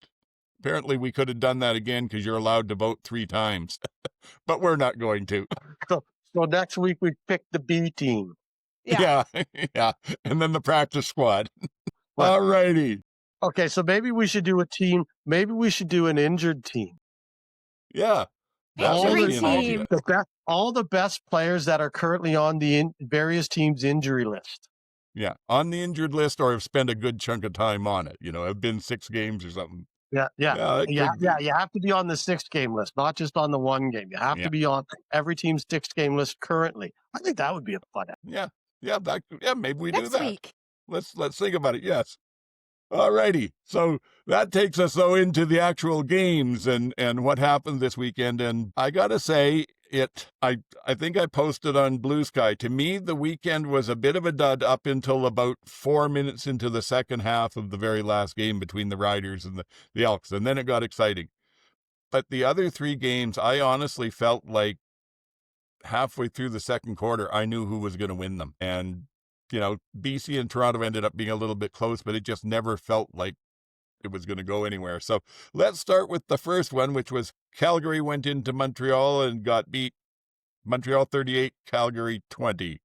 Apparently we could have done that again because you're allowed to vote 3 times, but we're not going to. So next week we pick the B team. Yeah. Yeah. And then the practice squad. What? All righty. Okay, so maybe we should do a team. Maybe we should do an injured team. Yeah. Injury All team. All the best players that are currently on the various teams' injury list. Yeah, on the injured list, or have spent a good chunk of time on it. Have been 6 games or something. Yeah. You have to be on the 6-game list, not just on the 1 game. You have to be on every team's 6-game list currently. I think that would be a fun. Yeah, maybe we Next do that. week. Let's think about it. Yes. All righty. So that takes us though into the actual games and what happened this weekend. And I gotta say, I think I posted on Blue Sky. To me, the weekend was a bit of a dud up until about 4 minutes into the second half of the very last game between the Riders and the Elks, and then it got exciting. But the other 3 games, I honestly felt like halfway through the second quarter, I knew who was going to win them. And BC and Toronto ended up being a little bit close, but it just never felt like it was going to go anywhere. So let's start with the first one, which was Calgary went into Montreal and got beat. Montreal 38, Calgary 20.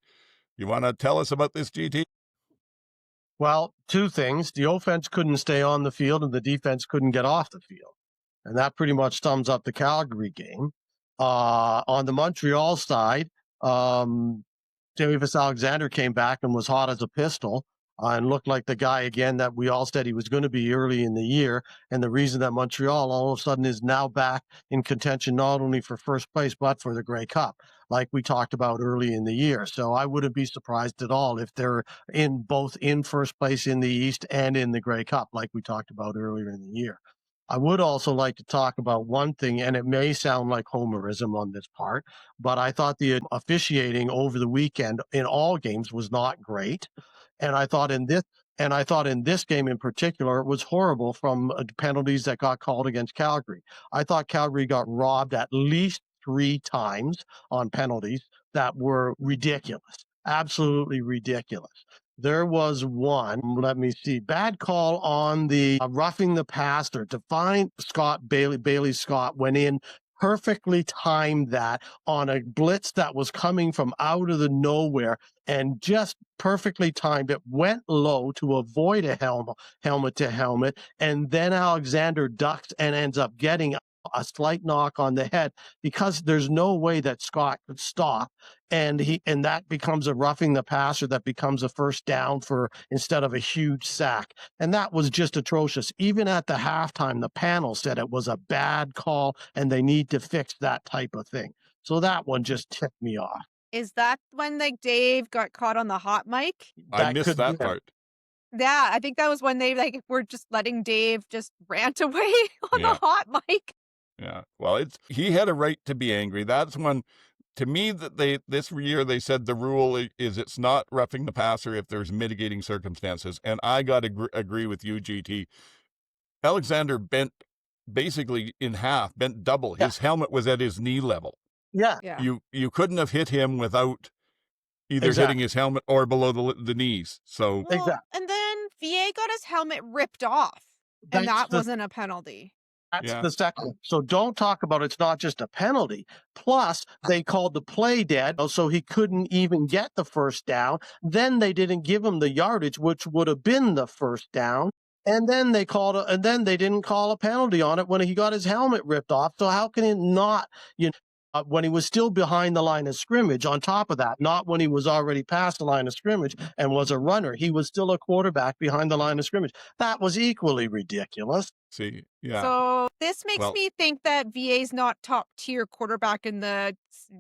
You want to tell us about this, GT? Well, 2 things. The offense couldn't stay on the field and the defense couldn't get off the field. And that pretty much sums up the Calgary game. On the Montreal side, Davis Alexander came back and was hot as a pistol and looked like the guy again that we all said he was going to be early in the year. And the reason that Montreal all of a sudden is now back in contention, not only for first place, but for the Grey Cup, like we talked about early in the year. So I wouldn't be surprised at all if they're both in first place in the East and in the Grey Cup, like we talked about earlier in the year. I would also like to talk about one thing, and it may sound like homerism on this part, but I thought the officiating over the weekend in all games was not great. And I thought in this game in particular, it was horrible from penalties that got called against Calgary. I thought Calgary got robbed at least 3 times on penalties that were ridiculous, absolutely ridiculous. There was one, let me see, bad call on the roughing the passer to find Bailey Scott went in, perfectly timed that on a blitz that was coming from out of the nowhere and just perfectly timed it, went low to avoid a helmet to helmet, and then Alexander ducks and ends up getting a slight knock on the head because there's no way that Scott could stop. And that becomes a roughing the passer that becomes a first down instead of a huge sack. And that was just atrocious. Even at the halftime, the panel said it was a bad call and they need to fix that type of thing. So that one just ticked me off. Is that when Dave got caught on the hot mic? I missed that part. Yeah, I think that was when they were just letting Dave just rant away on the hot mic. Yeah, well, he had a right to be angry. That's one, to me, that this year they said the rule is it's not roughing the passer if there's mitigating circumstances. And I got to agree with you, GT. Alexander bent basically in half, bent double. His helmet was at his knee level. Yeah. You couldn't have hit him without either hitting his helmet or below the knees. So and then VA got his helmet ripped off, and that wasn't a penalty. That's the second. So don't talk about it's not just a penalty. Plus, they called the play dead, so he couldn't even get the first down. Then they didn't give him the yardage, which would have been the first down. And then they didn't call a penalty on it when he got his helmet ripped off. So how can it not? when he was still behind the line of scrimmage. On top of that, not when he was already past the line of scrimmage and was a runner. He was still a quarterback behind the line of scrimmage. That was equally ridiculous. See, yeah. So this makes Well- me think that VA's not top tier quarterback in the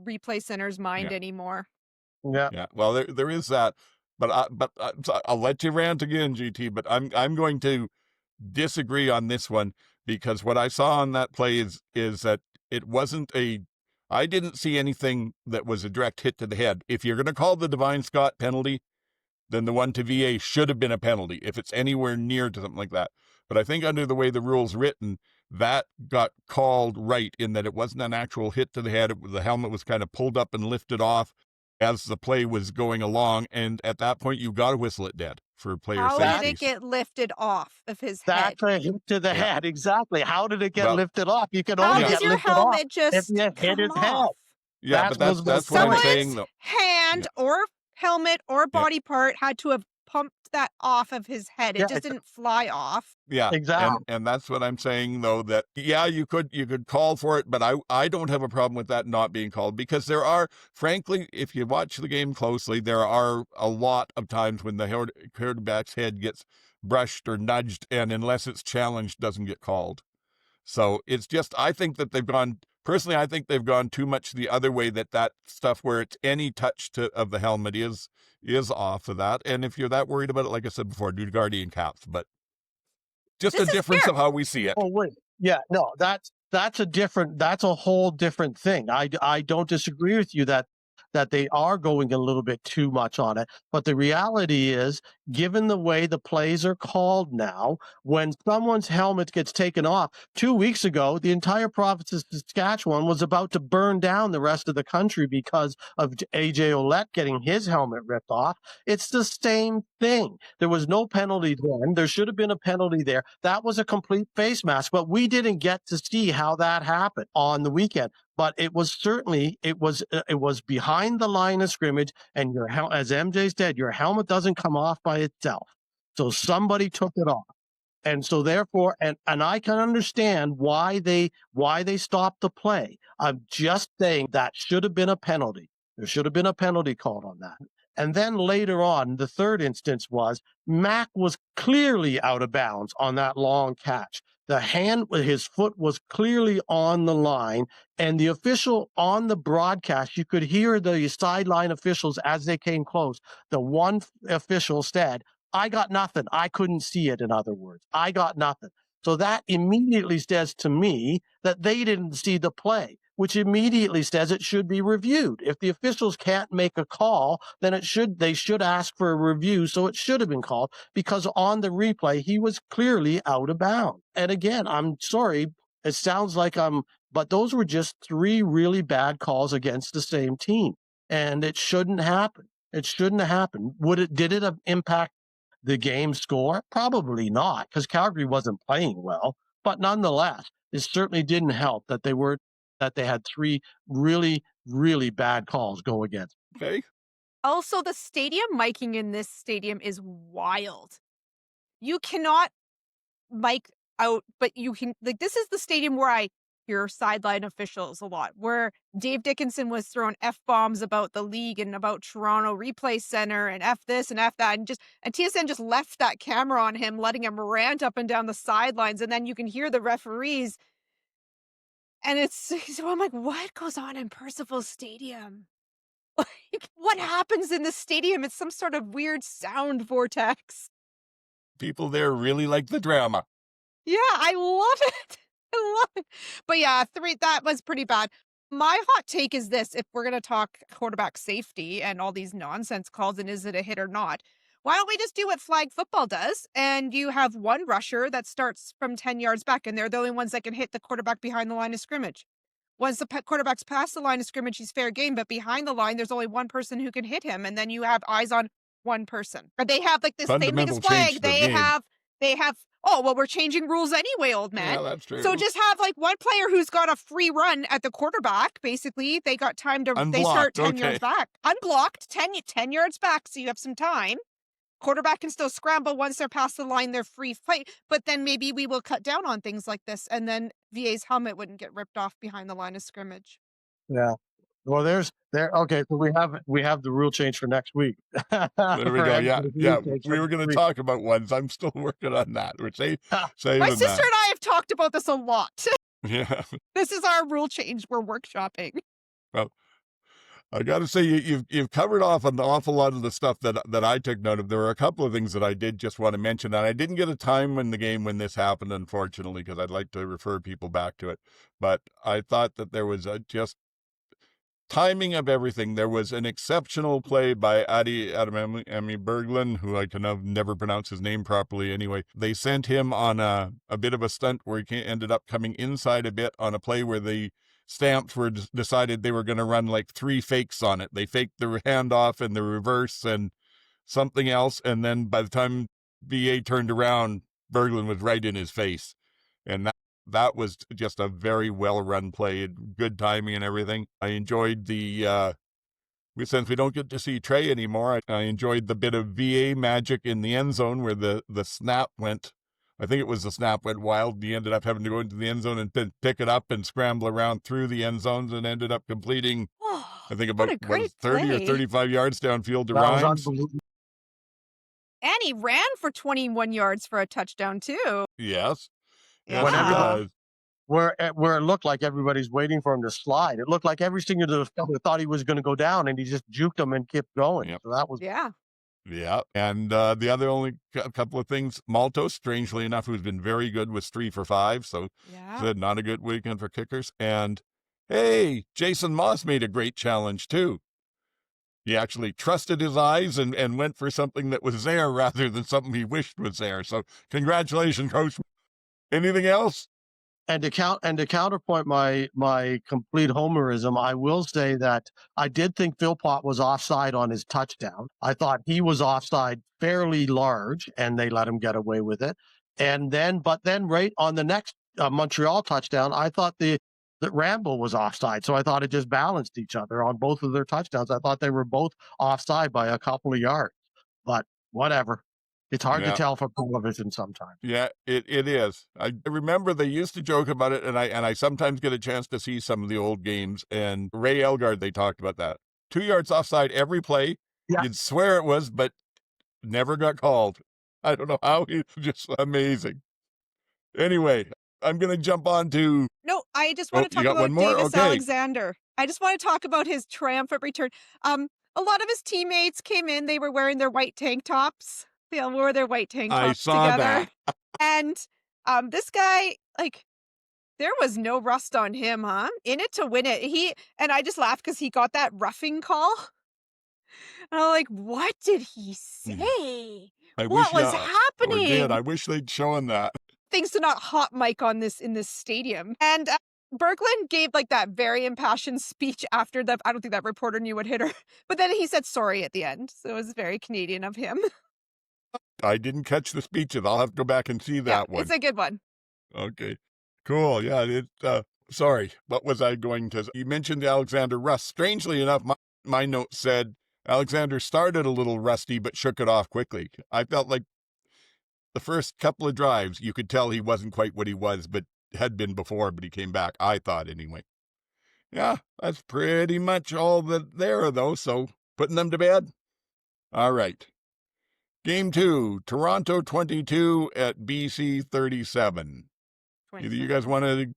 replay center's mind Yeah. anymore. Yeah. Yeah, well, there is that, but I'll let you rant again, GT. But I'm going to disagree on this one, because what I saw on that play is that it wasn't I didn't see anything that was a direct hit to the head. If you're going to call the Divine Scott penalty, then the one to VA should have been a penalty if it's anywhere near to something like that. But I think under the way the rule's written, that got called right in that it wasn't an actual hit to the head. The helmet was kind of pulled up and lifted off as the play was going along, and at that point you got to whistle it dead for player How safety. did it get lifted off of his head? That's a hit to the head. Exactly. How did it get Well, lifted off? You can How only does get your lifted off helmet if just you hit come his head. off? Yeah, That but was that's the what I'm point. saying, though. Hand or helmet or body part had to have pumped that off of his head. It Yeah, just didn't fly off. Yeah, Exactly. and that's what I'm saying, though, that yeah, you could call for it, but I don't have a problem with that not being called, because there are, frankly, if you watch the game closely, there are a lot of times when the quarterback's head gets brushed or nudged, and unless it's challenged, doesn't get called. So it's just, I think that personally, I think they've gone too much the other way, that stuff where it's any touch of the helmet is off of that. And if you're that worried about it, like I said before, do guardian caps, but just This a is difference fair. of how we see it. Oh wait, yeah, no, that's a whole different thing. I don't disagree with you that they are going a little bit too much on it, but the reality is, given the way the plays are called now, when someone's helmet gets taken off, 2 weeks ago, the entire province of Saskatchewan was about to burn down the rest of the country because of AJ Ouellette getting his helmet ripped off. It's the same thing. There was no penalty then. There should have been a penalty there. That was a complete face mask, but we didn't get to see how that happened on the weekend. But it was certainly, it was behind the line of scrimmage, and as MJ said, your helmet doesn't come off by itself. So somebody took it off. And so therefore, and I can understand why they stopped the play. I'm just saying that should have been a penalty. There should have been a penalty called on that. And then later on, the third instance was Mac was clearly out of bounds on that long catch. His foot was clearly on the line, and the official on the broadcast, you could hear the sideline officials as they came close. The one official said, "I got nothing. I couldn't see it," in other words. I got nothing. So that immediately says to me that they didn't see the play, which immediately says it should be reviewed. If the officials can't make a call, then they should ask for a review. So it should have been called, because on the replay, he was clearly out of bounds. And again, I'm sorry, it sounds like but those were just 3 really bad calls against the same team. And it shouldn't happen. It shouldn't have happened. Did it impact the game score? Probably not, because Calgary wasn't playing well. But nonetheless, it certainly didn't help that they had 3 really, really bad calls go against. Okay. Also, the stadium miking in this stadium is wild. You cannot mic out, but you can, like, this is the stadium where I hear sideline officials a lot, where Dave Dickinson was throwing F-bombs about the league and about Toronto Replay Center and F this and F that, and TSN just left that camera on him, letting him rant up and down the sidelines, and then you can hear the referees. And so I'm like, what goes on in Percival Stadium? Like, what happens in the stadium? It's some sort of weird sound vortex. People there really like the drama. Yeah, I love it. I love it. But yeah, that was pretty bad. My hot take is this: if we're going to talk quarterback safety and all these nonsense calls, and is it a hit or not, why don't we just do what flag football does? And you have one rusher that starts from 10 yards back, and they're the only ones that can hit the quarterback behind the line of scrimmage. Once the quarterback's past the line of scrimmage, he's fair game, but behind the line, there's only one person who can hit him, and then you have eyes on one person. Or they have like this, they make this Fundamental flag, change to the they have, oh, well, we're changing rules anyway, old man. Yeah, that's true. So just have like one player who's got a free run at the quarterback. Basically, they got time to, they start 10 yards back. Unblocked, 10 yards back, so you have some time. Quarterback can still scramble once they're past the line, they're free fight. But then maybe we will cut down on things like this, and then VA's helmet wouldn't get ripped off behind the line of scrimmage. Yeah. Well, okay. So we have the rule change for next week. There we go. Yeah, yeah. We were going to talk about ones. I'm still working on that. We're saving My sister that. and I have talked about this a lot. Yeah. This is our rule change. We're workshopping. Well, I got to say you've covered off an awful lot of the stuff that I took note of. There were a couple of things that I did just want to mention, and I didn't get a time in the game when this happened, unfortunately, because I'd like to refer people back to it. But I thought that there was just timing of everything. There was an exceptional play by Adi Berglund, who I can never pronounce his name properly anyway. They sent him on a bit of a stunt where he ended up coming inside a bit on a play where the Stamps were decided they were going to run like 3 fakes on it. They faked the handoff and the reverse and something else, and then by the time VA turned around, Berglund was right in his face. And that was just a very well-run play, good timing and everything. I enjoyed since we don't get to see Trey anymore, I enjoyed the bit of VA magic in the end zone where the snap went. I think it was the snap went wild. He ended up having to go into the end zone and pick it up and scramble around through the end zones and ended up completing, I think, about 30 play. or 35 yards downfield to That was Rhymes. unbelievable. And he ran for 21 yards for a touchdown, too. Yes. Yeah. Yes, Where it looked like everybody's waiting for him to slide. It looked like every single defender thought he was going to go down, and he just juked him and kept going. Yep. So that was Yeah, and the other only couple of things, Maltos, strangely enough, who's been very good, was 3 for 5, so not a good weekend for kickers. And hey, Jason Moss made a great challenge too. He actually trusted his eyes and went for something that was there rather than something he wished was there. So congratulations, Coach. Anything else? And to counterpoint my complete homerism, I will say that I did think Philpott was offside on his touchdown. I thought he was offside fairly large, and they let him get away with it. But then right on the next Montreal touchdown, I thought that Rambo was offside. So I thought it just balanced each other on both of their touchdowns. I thought they were both offside by a couple of yards, but whatever. It's hard to tell from television sometimes. Yeah, it is. I remember they used to joke about it, and I sometimes get a chance to see some of the old games. And Ray Elgard, they talked about that. 2 yards offside every play. Yeah. You'd swear it was, but never got called. I don't know how. It's just amazing. Anyway, I'm going to jump on to... No, I just want to talk about Davis Alexander. I just want to talk about his triumphant return. A lot of his teammates came in. They were wearing their white tank tops. They all wore their white tank tops together. That. And this guy, there was no rust on him, huh? In it to win it. And I just laughed because he got that roughing call. And I'm like, what did he say? What was happening? I wish they'd shown that. Things to not hot mic on this in this stadium. And Berglund gave that very impassioned speech after I don't think that reporter knew what hit her. But then he said sorry at the end. So it was very Canadian of him. I didn't catch the speeches. I'll have to go back and see that one. It's a good one. Okay, cool. Yeah, sorry. What was I going to... You mentioned Alexander Rust. Strangely enough, my note said Alexander started a little rusty but shook it off quickly. I felt like the first couple of drives, you could tell he wasn't quite what he was, but had been before, but he came back, I thought anyway. Yeah, that's pretty much all that there, though, so putting them to bed? All right. Game 2, Toronto 22 at BC 37. Either you guys want to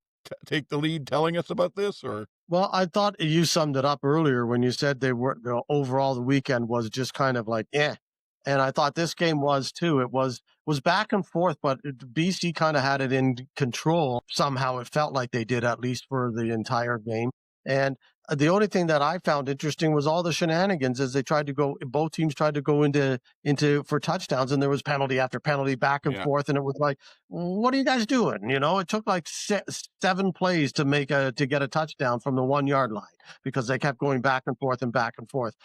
take the lead telling us about this, or? Well, I thought you summed it up earlier when you said overall the weekend was just kind of like, eh. And I thought this game was too. It was back and forth, but BC kind of had it in control. Somehow it felt like they did, at least for the entire game. And the only thing that I found interesting was all the shenanigans as both teams tried to go into for touchdowns, and there was penalty after penalty back and forth. And it was like, what are you guys doing? It took like 7 plays to get a touchdown from the 1 yard line because they kept going back and forth and back and forth.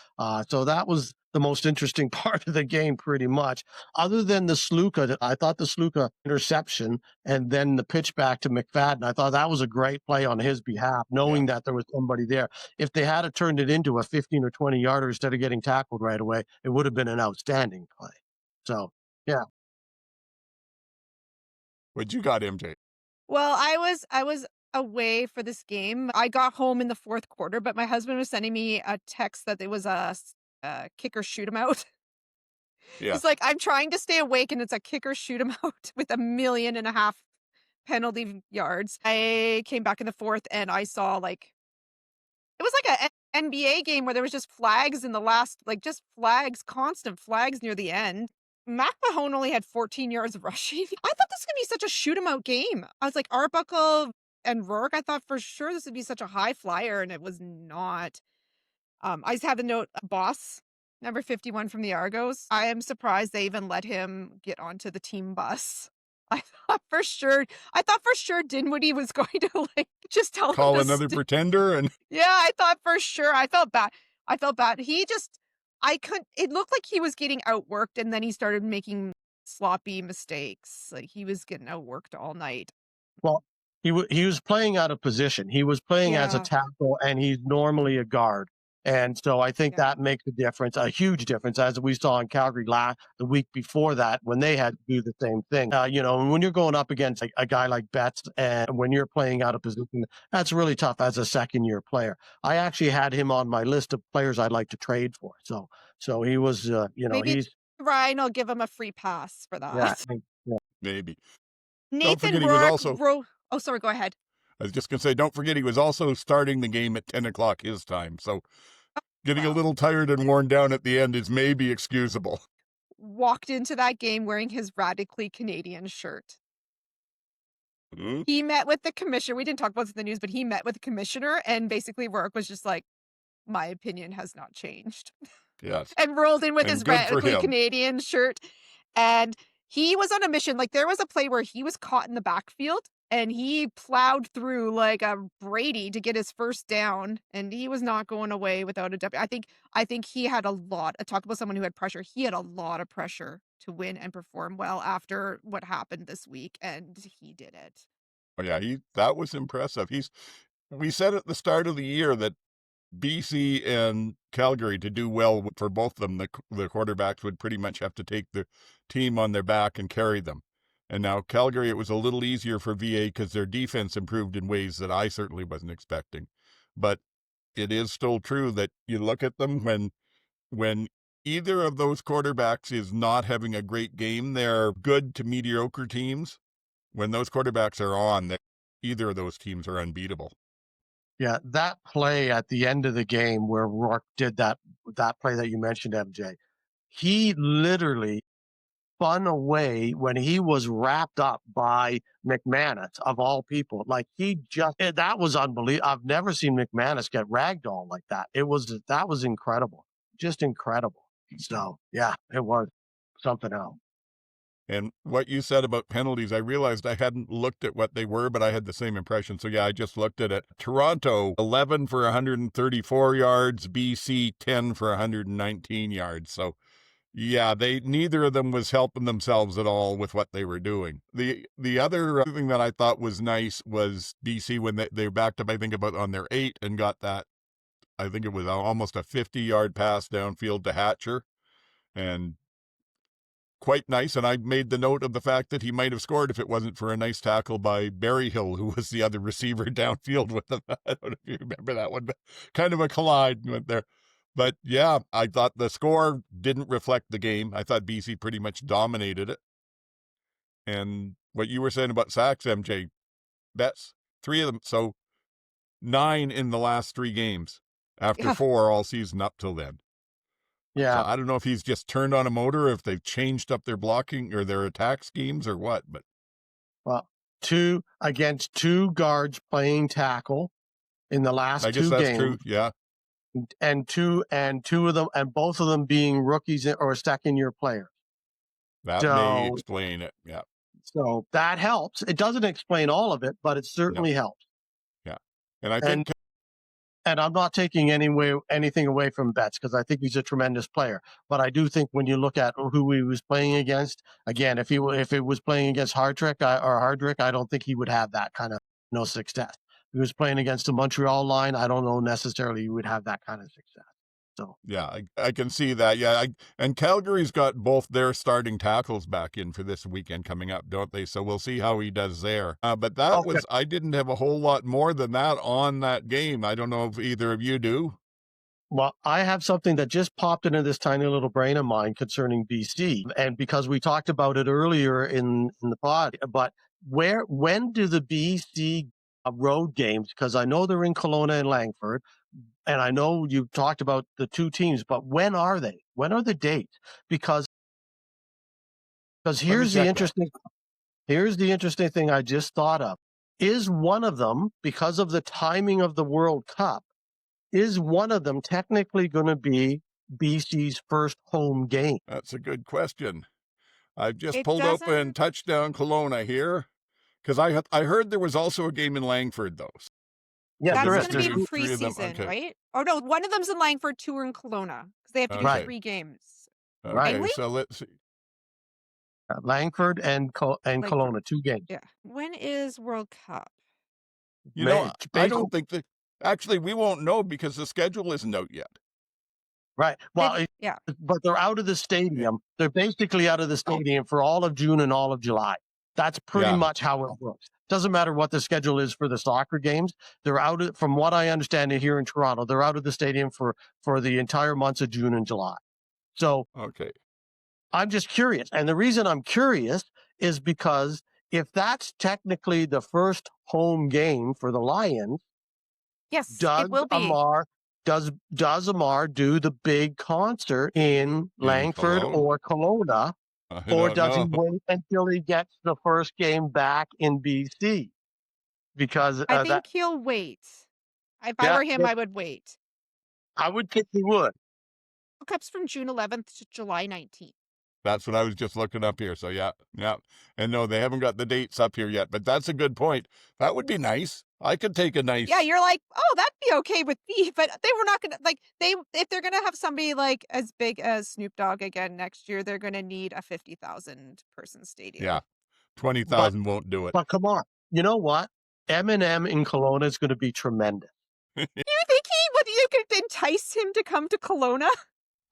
So that was the most interesting part of the game, pretty much. Other than the Sluka, I thought the Sluka interception and then the pitch back to McFadden, I thought that was a great play on his behalf, knowing that there was somebody there. If they had turned it into a 15 or 20 yarder instead of getting tackled right away, it would have been an outstanding play. So, yeah. What you got, MJ? Well, I was away for this game. I got home in the fourth quarter, but my husband was sending me a text that it was a kicker shoot 'em out. Yeah. He's like, "I'm trying to stay awake, and it's a kicker shoot 'em out with 1.5 million penalty yards." I came back in the fourth, and I saw, like it was like a NBA game where there was just flags in the last like, just flags, constant flags near the end. Mac Mahone only had 14 yards of rushing. I thought this was gonna be such a shoot 'em out game. I was like, Arbuckle and Rourke, I thought for sure this would be such a high flyer, and it was not. I just have the note, boss, number 51 from the Argos. I am surprised they even let him get onto the team bus. I thought for sure Dinwiddie was going to, like, just tell him Call to another pretender and Yeah, I thought for sure. I felt bad. I felt bad. It looked like he was getting outworked, and then he started making sloppy mistakes. Like, he was getting outworked all night. Well, he was playing out of position. He was playing as a Yeah, tackle, and he's normally a guard. And so I think yeah, that makes a difference, a huge difference, as we saw in Calgary the week before that when they had to do the same thing. When you're going up against a guy like Betts, and when you're playing out of position, that's really tough as a second-year player. I actually had him on my list of players I'd like to trade for. So he was, maybe he's Ryan will give him a free pass for yeah, that. yeah. maybe. Don't Nathan forget he was Rourke also, Oh, sorry, go ahead. I was just going to say, don't forget he was also starting the game at 10 o'clock his time. So getting a Well, little tired and worn down at the end is maybe excusable. walked into that game wearing his radically Canadian shirt. Hmm? He met with the commissioner. We didn't talk about this in the news, but he met with the commissioner, and basically Rourke was just like, my opinion has not changed. Yes. And rolled in with And his good for radically him. Canadian shirt. And he was on a mission. Like, there was a play where he was caught in the backfield and he plowed through like a Brady to get his first down. And he was not going away without a W. I think he had a lot. Talk about someone who had pressure. He had a lot of pressure to win and perform well after what happened this week, and he did it. Oh, yeah, that was impressive. We said at the start of the year that BC and Calgary, to do well for both of them, the quarterbacks would pretty much have to take the team on their back and carry them. And now Calgary, it was a little easier for VA because their defense improved in ways that I certainly wasn't expecting. But it is still true that you look at them when either of those quarterbacks is not having a great game, they're good to mediocre teams. When those quarterbacks are on, either of those teams are unbeatable. Yeah, that play at the end of the game where Rourke did that play that you mentioned, MJ, he literally spun away when he was wrapped up by McManus, of all people. Like, that was unbelievable. I've never seen McManus get ragdolled like that. That was incredible, just incredible. So yeah, it was something else. And what you said about penalties, I realized I hadn't looked at what they were, but I had the same impression. So yeah, I just looked at it. Toronto, 11 for 134 yards, BC, 10 for 119 yards. So yeah, neither of them was helping themselves at all with what they were doing. The other thing that I thought was nice was BC when they backed up, I think, about on their 8 and got that, I think it was almost a 50-yard pass downfield to Hatcher. And quite nice, and I made the note of the fact that he might have scored if it wasn't for a nice tackle by Berryhill, who was the other receiver downfield with him. I don't know if you remember that one, but kind of a collide went there. But yeah, I thought the score didn't reflect the game. I thought BC pretty much dominated it. And what you were saying about sacks, MJ, that's 3 of them. So 9 in the last 3 games after Yeah. 4 all season up till then. So Yeah, I don't know if he's just turned on a motor, if they've changed up their blocking or their attack schemes or what, but well, two guards playing tackle in the last I guess 2 that's games. true. Yeah. And two of them, and both of them being rookies or second-year players. That may explain it. Yeah. So that helps. It doesn't explain all of it, but it certainly helps. Yeah. And I And think and I'm not taking anything away from Betts, because I think he's a tremendous player. But I do think when you look at who he was playing against, again, if it was playing against Hardrick, I don't think he would have that kind of success. If he was playing against the Montreal line, I don't know necessarily he would have that kind of success. So Yeah, I can see that. Yeah, and Calgary's got both their starting tackles back in for this weekend coming up, don't they? So we'll see how he does there. But that okay. I didn't have a whole lot more than that on that game. I don't know if either of you do. Well, I have something that just popped into this tiny little brain of mine concerning BC, and because we talked about it earlier in the pod, but when do the BC road games? Because I know they're in Kelowna and Langford, and I know you talked about the two teams, but when are they? When are the dates? Because Let me here's the check that. interesting thing I just thought of. Is one of them, because of the timing of the World Cup, is one of them technically going to be BC's first home game? That's a good question. I've just It pulled open doesn't. touchdown Kelowna here because I heard there was also a game in Langford though. Yes, So there That's is. there's going to be three of them. preseason, Okay. right? Oh no, one of them's in Langford, two are in Kelowna because they have to do Okay. 3 games. Right. Okay. So let's see. Langford and Langford. Kelowna, 2 games. Yeah. When is World Cup? You know, I don't think that actually we won't know because the schedule isn't out yet. Right. Well, Yeah. but they're out of the stadium. They're basically out of the stadium for all of June and all of July. That's pretty Yeah. much how it works. Doesn't matter what the schedule is for the soccer games. They're out from what I understand here in Toronto, they're out of the stadium for the entire months of June and July. So Okay. I'm just curious. And the reason I'm curious is because if that's technically the first home game for the Lions, Yes, does it will be. Amar do the big concert in Langford Kelowna? or Kelowna, I or don't does he know. wait until he gets the first game back in BC? Because I think he'll wait. If I Yeah, were him, but- I would wait. I would think he would. World Cup's from June 11th to July 19th. That's what I was just looking up here. So yeah. And no, they haven't got the dates up here yet, but that's a good point. That would be nice. I could take a nice. Yeah, you're like, oh, that'd be okay with me, but they were not gonna if they're gonna have somebody like as big as Snoop Dogg again next year, they're gonna need a 50,000 person stadium. Yeah. 20,000 won't do it. But come on, you know what? Eminem in Kelowna is going to be tremendous. You think you could entice him to come to Kelowna?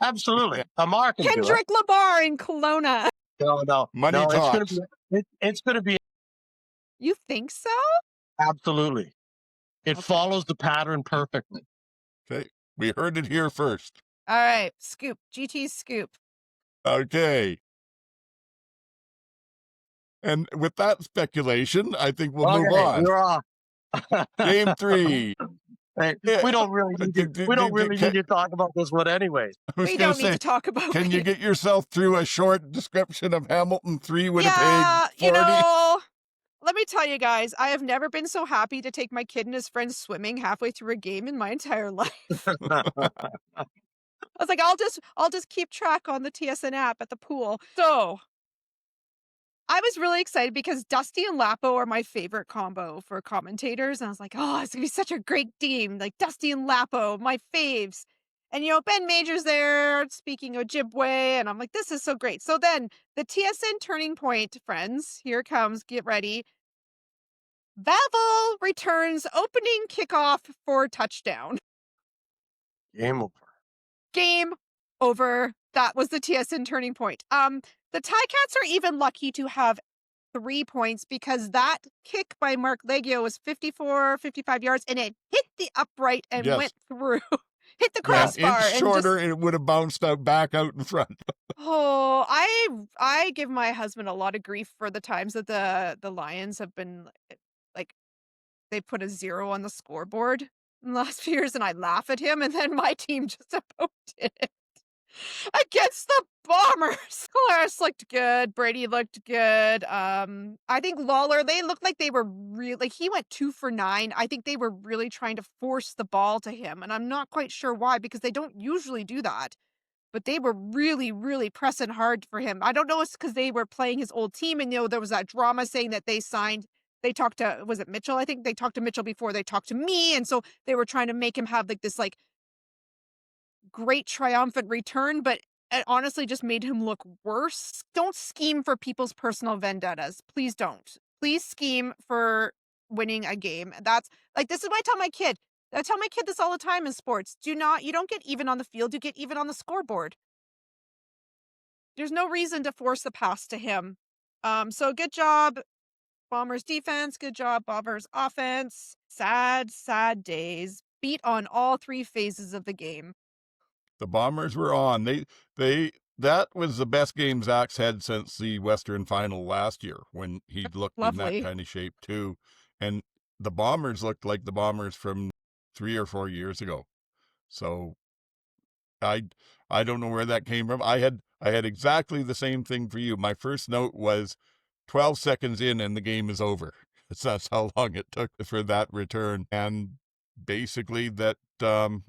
Absolutely, Amar can do it. Kendrick Lamar in Kelowna. No, Money no, talks. it's going to be You think so? absolutely. It Okay. follows the pattern perfectly. Okay. We heard it here first. All right, scoop. GT's scoop. Okay. And with that speculation, I think we'll move on. You're off. Game 3. Hey, Yeah. we don't really need to talk about this one anyways. I was We gonna don't need say, to talk about can you it. get yourself through a short description of Hamilton 3, Winnipeg 40? Yeah, you know, let me tell you guys, I have never been so happy to take my kid and his friends swimming halfway through a game in my entire life. I was like, I'll just keep track on the TSN app at the pool. So I was really excited because Dusty and Lapo are my favorite combo for commentators. And I was like, oh, it's going to be such a great team. Like Dusty and Lapo, my faves. And, you know, Ben Major's there speaking Ojibwe. And I'm like, this is so great. So then the TSN turning point, friends, here it comes. Get ready. Vavel returns opening kickoff for touchdown. Game over. Game over. That was the TSN turning point. The Ticats are even lucky to have 3 points because that kick by Mark Leggio was 55 yards and it hit the upright and went through. Hit the crossbar. Inch shorter, and it would have bounced back out in front. Oh, I give my husband a lot of grief for the times that the Lions have been like they put a 0 on the scoreboard in the last few years, and I laugh at him, and then my team just about did it against the Bombers. Claris looked good. Brady looked good. I think Lawler, they looked like they were really, like he went 2 for 9. I think they were really trying to force the ball to him. And I'm not quite sure why, because they don't usually do that. But they were really, really pressing hard for him. I don't know if it's because they were playing his old team. And, you know, there was that drama saying that they talked to, was it Mitchell? I think they talked to Mitchell before they talked to me. And so they were trying to make him have like this like great triumphant return, but it honestly just made him look worse. Don't scheme for people's personal vendettas. Please don't. Please scheme for winning a game. That's like, this is what I tell my kid. I tell my kid this all the time in sports. You don't get even on the field, you get even on the scoreboard. There's no reason to force the pass to him. So good job, Bombers defense. Good job, Bombers offense. Sad, sad days. Beat on all 3 phases of the game. The Bombers were on. That was the best game Zach's had since the Western Final last year when he looked in that Lovely. kind of shape too. And the Bombers looked like the Bombers from 3 or 4 years ago. So I don't know where that came from. I had exactly the same thing for you. My first note was 12 seconds in and the game is over. That's how long it took for that return. And basically that the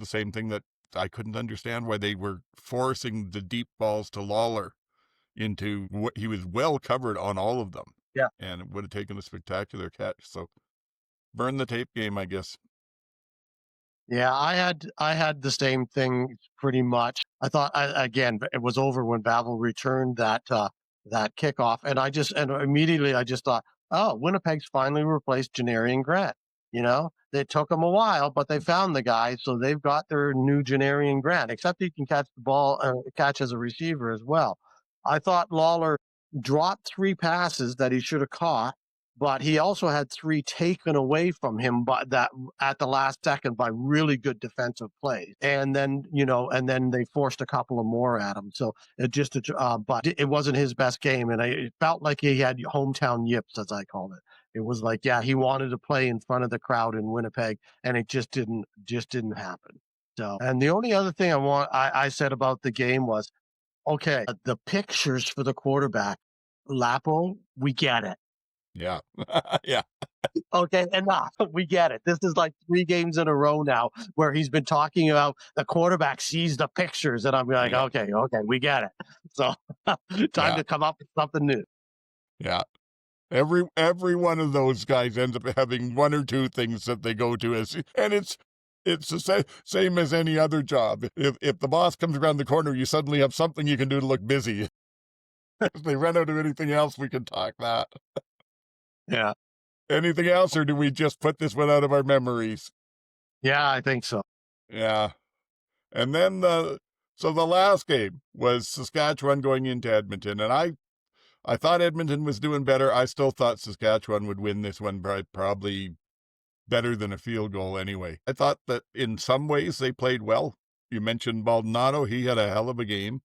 same thing that I couldn't understand why they were forcing the deep balls to Lawler into what he was well covered on all of them. Yeah. And it would have taken a spectacular catch. So burn the tape game, I guess. Yeah, I had the same thing pretty much. I thought again it was over when Babel returned that kickoff, and immediately I just thought, oh, Winnipeg's finally replaced Janarian Grant. You know, it took them a while, but they found the guy, so they've got their new Janarian Grant. Except he can catch the ball, catch as a receiver as well. I thought Lawler dropped 3 passes that he should have caught, but he also had 3 taken away from him by that at the last second by really good defensive plays. And then, and then they forced a couple of more at him. So but it wasn't his best game. And it felt like he had hometown yips, as I call it. It was like, yeah, he wanted to play in front of the crowd in Winnipeg, and it just didn't happen. So, and the only other thing I said about the game was, okay, the pictures for the quarterback, Lapo, we get it. Yeah. Yeah. Okay, enough. We get it. This is like 3 games in a row now where he's been talking about the quarterback sees the pictures, and I'm like, Yeah. okay, we get it. So time to come up with something new. Yeah. Every one of those guys ends up having 1 or 2 things that they go to and it's the same as any other job. If the boss comes around the corner, you suddenly have something you can do to look busy. If they run out of anything else, we can talk that. Yeah. Anything else, or do we just put this one out of our memories? Yeah, I think so. Yeah. And then so the last game was Saskatchewan going into Edmonton, and I thought Edmonton was doing better. I still thought Saskatchewan would win this one, probably better than a field goal anyway. I thought that in some ways they played well. You mentioned Baldonado. He had a hell of a game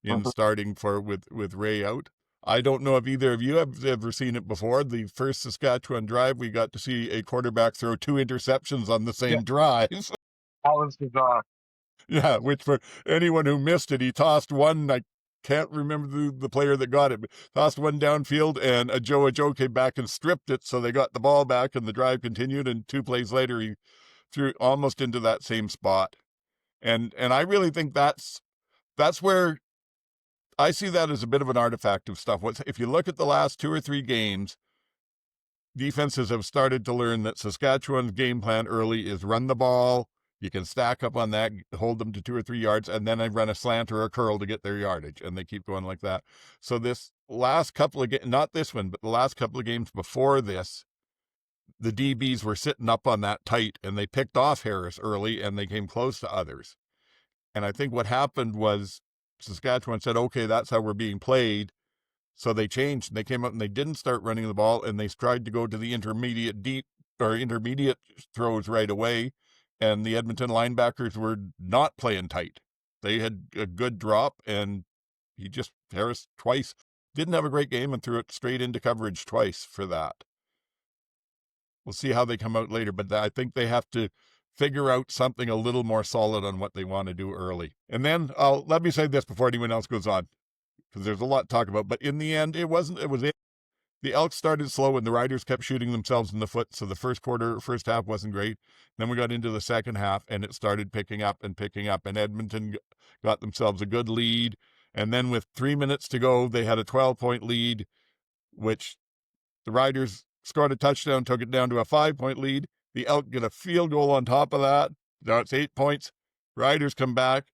in starting with Ray out. I don't know if either of you have ever seen it before. The first Saskatchewan drive, we got to see a quarterback throw 2 interceptions on the same drive. That was bizarre. Yeah, which for anyone who missed it, he tossed one. I can't remember the player that got it, but tossed one downfield, and Joe came back and stripped it, so they got the ball back, and the drive continued, and 2 plays later, he threw almost into that same spot. And I really think that's where I see that as a bit of an artifact of stuff. If you look at the last 2 or 3 games, defenses have started to learn that Saskatchewan's game plan early is run the ball. You can stack up on that, hold them to 2 or 3 yards, and then I run a slant or a curl to get their yardage, and they keep going like that. So this last couple of games, not this one, but the last couple of games before this, the DBs were sitting up on that tight, and they picked off Harris early, and they came close to others. And I think what happened was Saskatchewan said, okay, that's how we're being played. So they changed, and they came out and they didn't start running the ball, and they tried to go to the intermediate throws right away. And the Edmonton linebackers were not playing tight. They had a good drop, and Harris twice didn't have a great game and threw it straight into coverage twice for that. We'll see how they come out later, but I think they have to figure out something a little more solid on what they want to do early. And then let me say this before anyone else goes on, because there's a lot to talk about. But in the end, the Elks started slow, and the Riders kept shooting themselves in the foot. So the first half wasn't great. Then we got into the second half, and it started picking up. And Edmonton got themselves a good lead. And then with 3 minutes to go, they had a 12-point lead, which the Riders scored a touchdown, took it down to a 5-point lead. The Elk get a field goal on top of that. Now it's 8 points. Riders come back.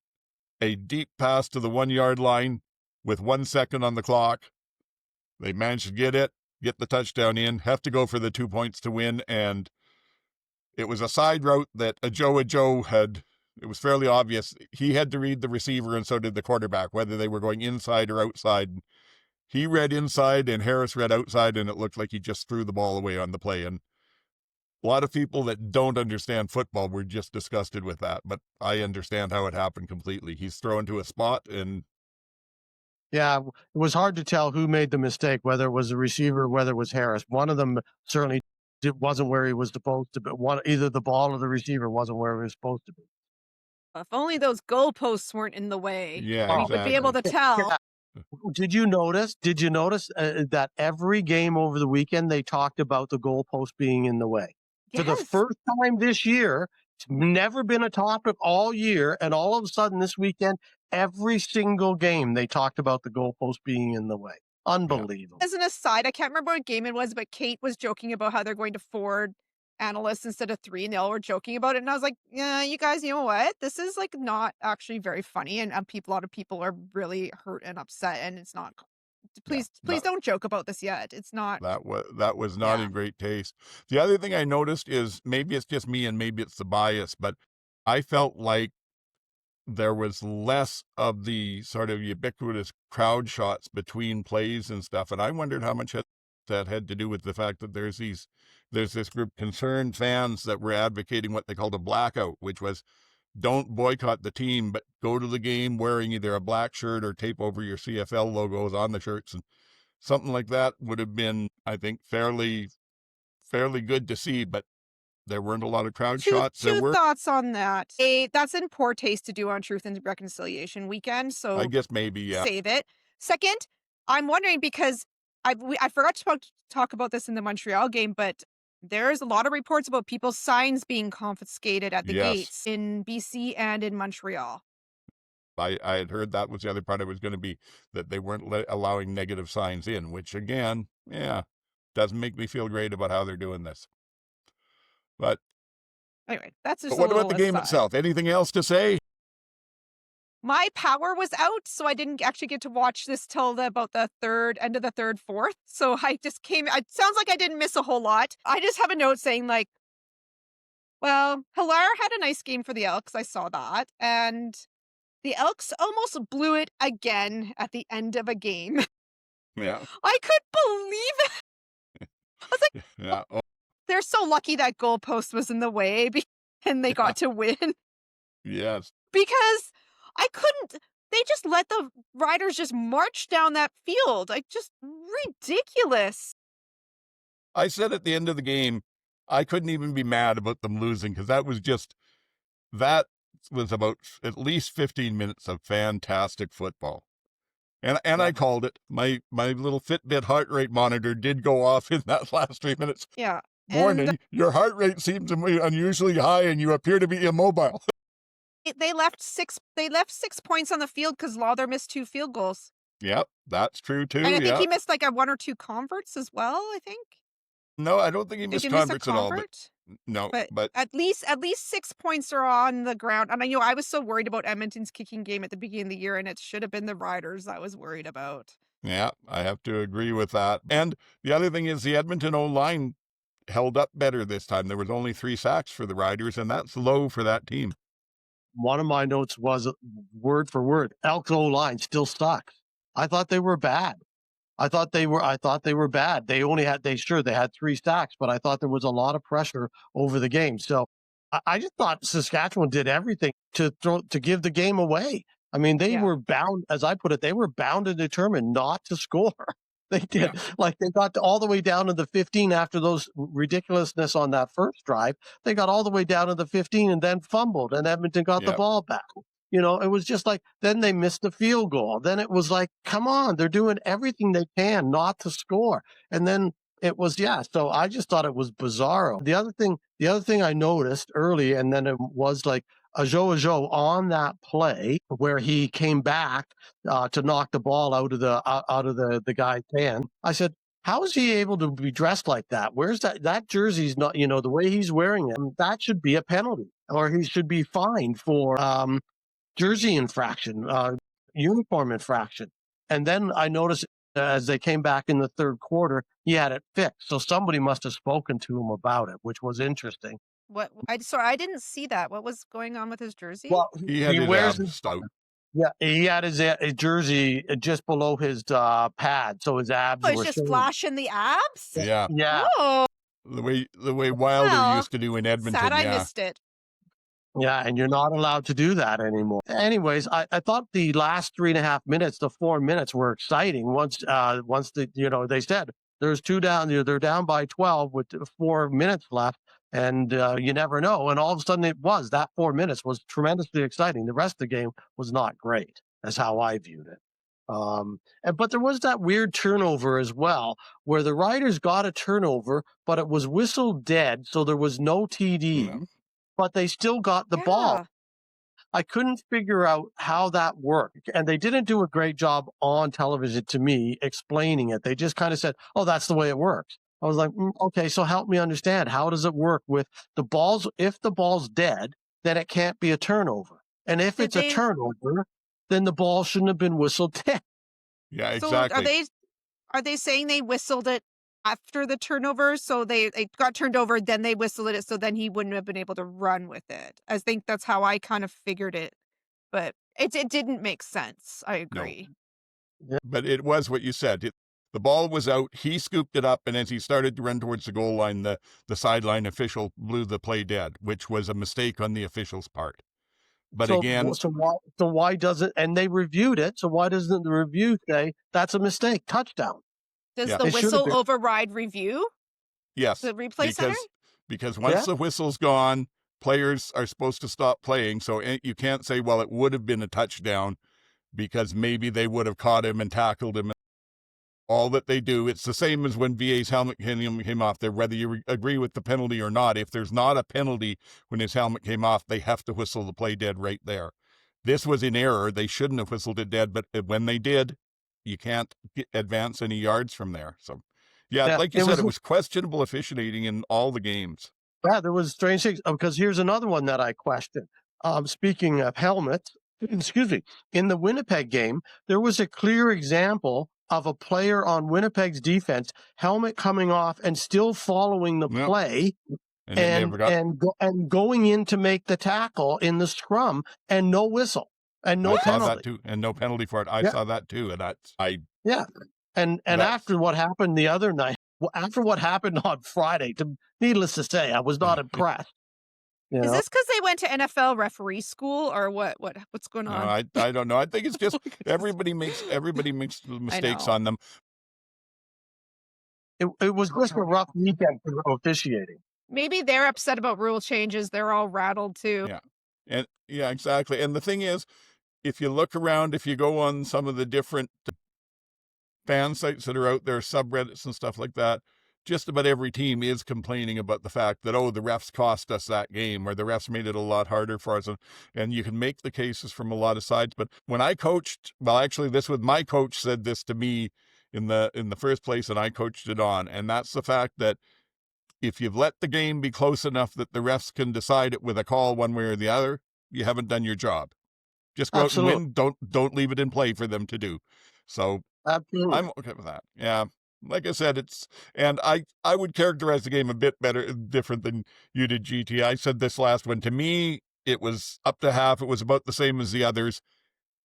A deep pass to the 1-yard line with 1 second on the clock. They managed to get the touchdown in, have to go for the 2 points to win, and It was a side route that Joe had. It was fairly obvious. He had to read the receiver, and so did the quarterback, whether they were going inside or outside. He read inside, and Harris read outside, and it looked like he just threw the ball away on the play. And a lot of people that don't understand football were just disgusted with that, but I understand how it happened completely. He's thrown to a spot, and Yeah, it was hard to tell who made the mistake, whether it was the receiver, whether it was Harris. One of them certainly wasn't where he was supposed to be. Either the ball or the receiver wasn't where he was supposed to be. If only those goalposts weren't in the way. yeah, We would be able to tell. Yeah. Did you notice that every game over the weekend they talked about the goalpost being in the way? For the Yes. first time this year, it's never been a topic all year, and all of a sudden this weekend, every single game they talked about the goalpost being in the way. Unbelievable. As an aside, I can't remember what game it was, but Kate was joking about how they're going to 4 analysts instead of 3, and they all were joking about it. And I was like, yeah, you guys, you know what? This is like not actually very funny, and a lot of people are really hurt and upset, and it's not. Please don't joke about this yet. It's not. that was not in great taste. The other thing I noticed is, maybe it's just me and maybe it's the bias, but I felt like there was less of the sort of ubiquitous crowd shots between plays and stuff. And I wondered how much that had to do with the fact that there's this group of concerned fans that were advocating what they called a blackout, which was, don't boycott the team, but go to the game wearing either a black shirt or tape over your CFL logos on the shirts. And something like that would have been, I think, fairly good to see, but there weren't a lot of crowd shots. Two thoughts on that. That's in poor taste to do on Truth and Reconciliation weekend, so I guess maybe, yeah. save it. Second, I'm wondering, because I forgot to talk about this in the Montreal game, but there's a lot of reports about people's signs being confiscated at the gates in BC and in Montreal. I had heard that was the other part it was going to be, that they weren't allowing negative signs in, which again, doesn't make me feel great about how they're doing this. But anyway, that's just. But what about the game itself? Anything else to say? My power was out, so I didn't actually get to watch this till about the end of the third, fourth. So I just came. It sounds like I didn't miss a whole lot. I just have a note saying, like, well, Hilaire had a nice game for the Elks. I saw that. And the Elks almost blew it again at the end of a game. Yeah. I couldn't believe it. I was like, yeah. They're so lucky that goalpost was in the way and they got to win. Yes. Because I couldn't. They just let the Riders just march down that field. Like, just ridiculous. I said at the end of the game, I couldn't even be mad about them losing, because that was about at least 15 minutes of fantastic football. And I called it. My little Fitbit heart rate monitor did go off in that last 3 minutes. Yeah. Warning, your heart rate seems unusually high and you appear to be immobile. They left 6 points on the field because Lawler missed 2 field goals. Yep, that's true too. And I think he missed like a 1 or 2 converts as well, I think. No, I don't think he missed converts at all. But at least 6 points are on the ground. And I was so worried about Edmonton's kicking game at the beginning of the year, and it should have been the Riders I was worried about. Yeah, I have to agree with that. And the other thing is, the Edmonton O-line held up better this time. There was only 3 sacks for the Riders, and that's low for that team. One of my notes was, word for word, Elks O-line still sucks. I thought they were bad. I thought they were bad. They had 3 sacks, but I thought there was a lot of pressure over the game. So I just thought Saskatchewan did everything to give the game away. I mean, they were bound, as I put it, they were bound and determined not to score. They did. Yeah. Like, they got all the way down to the 15 after those ridiculousness on that first drive. They got all the way down to the 15 and then fumbled, and Edmonton got the ball back. It was just like, then they missed the field goal. Then it was like, come on, they're doing everything they can not to score. And then it was, so I just thought it was bizarro. The other thing I noticed early, and then it was like, Ajo on that play where he came back to knock the ball out of the guy's hand. I said, how is he able to be dressed like that? Where's that jersey's not, the way he's wearing it, that should be a penalty, or he should be fined for jersey infraction, uniform infraction. And then I noticed as they came back in the third quarter, he had it fixed. So somebody must have spoken to him about it, which was interesting. I didn't see that. What was going on with his jersey? Well, He had his wears abs stout. Yeah, he had his jersey just below his pad, so his abs Oh, it's were just showing. flashing the abs? Yeah. Yeah, Oh, The way Wilder well, used to do in Edmonton. sad I Yeah. missed it. yeah, and you're not allowed to do that anymore. Anyways, I thought the last 3.5 minutes, the 4 minutes were exciting. Once they said there's two down, they're down by 12 with 4 minutes left, and you never know. And all of a sudden, that 4 minutes was tremendously exciting. The rest of the game was not great. That's how I viewed it. But there was that weird turnover as well, where the Riders got a turnover, but it was whistled dead, so there was no TD. No. But they still got the ball. Yeah. I couldn't figure out how that worked. And they didn't do a great job on television to me explaining it. They just kind of said, oh, that's the way it works. I was like, okay, so help me understand. How does it work with the balls? If the ball's dead, then it can't be a turnover. And if it's a turnover, then the ball shouldn't have been whistled dead. Yeah, So exactly. are they saying they whistled it after the turnover? So they got turned over, then they whistled it, so then he wouldn't have been able to run with it. I think that's how I kind of figured it, but it didn't make sense. I agree. But it was what you said. The ball was out. He scooped it up, and as he started to run towards the goal line, the sideline official blew the play dead, which was a mistake on the official's part. But again, so why doesn't, and they reviewed it, so why doesn't the review say that's a mistake, touchdown? Does Yeah. the It should have whistle been. override review? yes, The replay center? because once the whistle's gone, players are supposed to stop playing. So you can't say, well, it would have been a touchdown because maybe they would have caught him and tackled him. All that they do, it's the same as when VA's helmet came off there, whether you agree with the penalty or not. If there's not a penalty when his helmet came off, they have to whistle the play dead right there. This was in error. They shouldn't have whistled it dead, but when they did, you can't advance any yards from there. So, like you said, it was questionable officiating in all the games. Yeah, there was strange things. Because here's another one that I questioned. Speaking of helmets, excuse me, in the Winnipeg game, there was a clear example of a player on Winnipeg's defense, helmet coming off and still following the play and going in to make the tackle in the scrum, and no whistle and no penalty. I saw that too, and no penalty for it. I saw that too, and after what happened the other night, after what happened on Friday, needless to say, I was not impressed. Is this because they went to NFL referee school, or what's going on? I don't know. I think it's just everybody makes mistakes on them. It was just a rough weekend for officiating. Maybe they're upset about rule changes. They're all rattled too. Yeah, exactly. And the thing is, if you look around, if you go on some of the different fan sites that are out there, subreddits and stuff like that, just about every team is complaining about the fact that, the refs cost us that game, or the refs made it a lot harder for us. And you can make the cases from a lot of sides. But when I coached, my coach said this to me in the first place, and I coached it on. And that's the fact that if you've let the game be close enough that the refs can decide it with a call one way or the other, you haven't done your job. Just go out and win. Don't leave it in play for them to do. So absolutely, I'm okay with that. Yeah. Like I said, and I would characterize the game a bit different than you did, GT. I said this last one. To me, it was up to half. It was about the same as the others.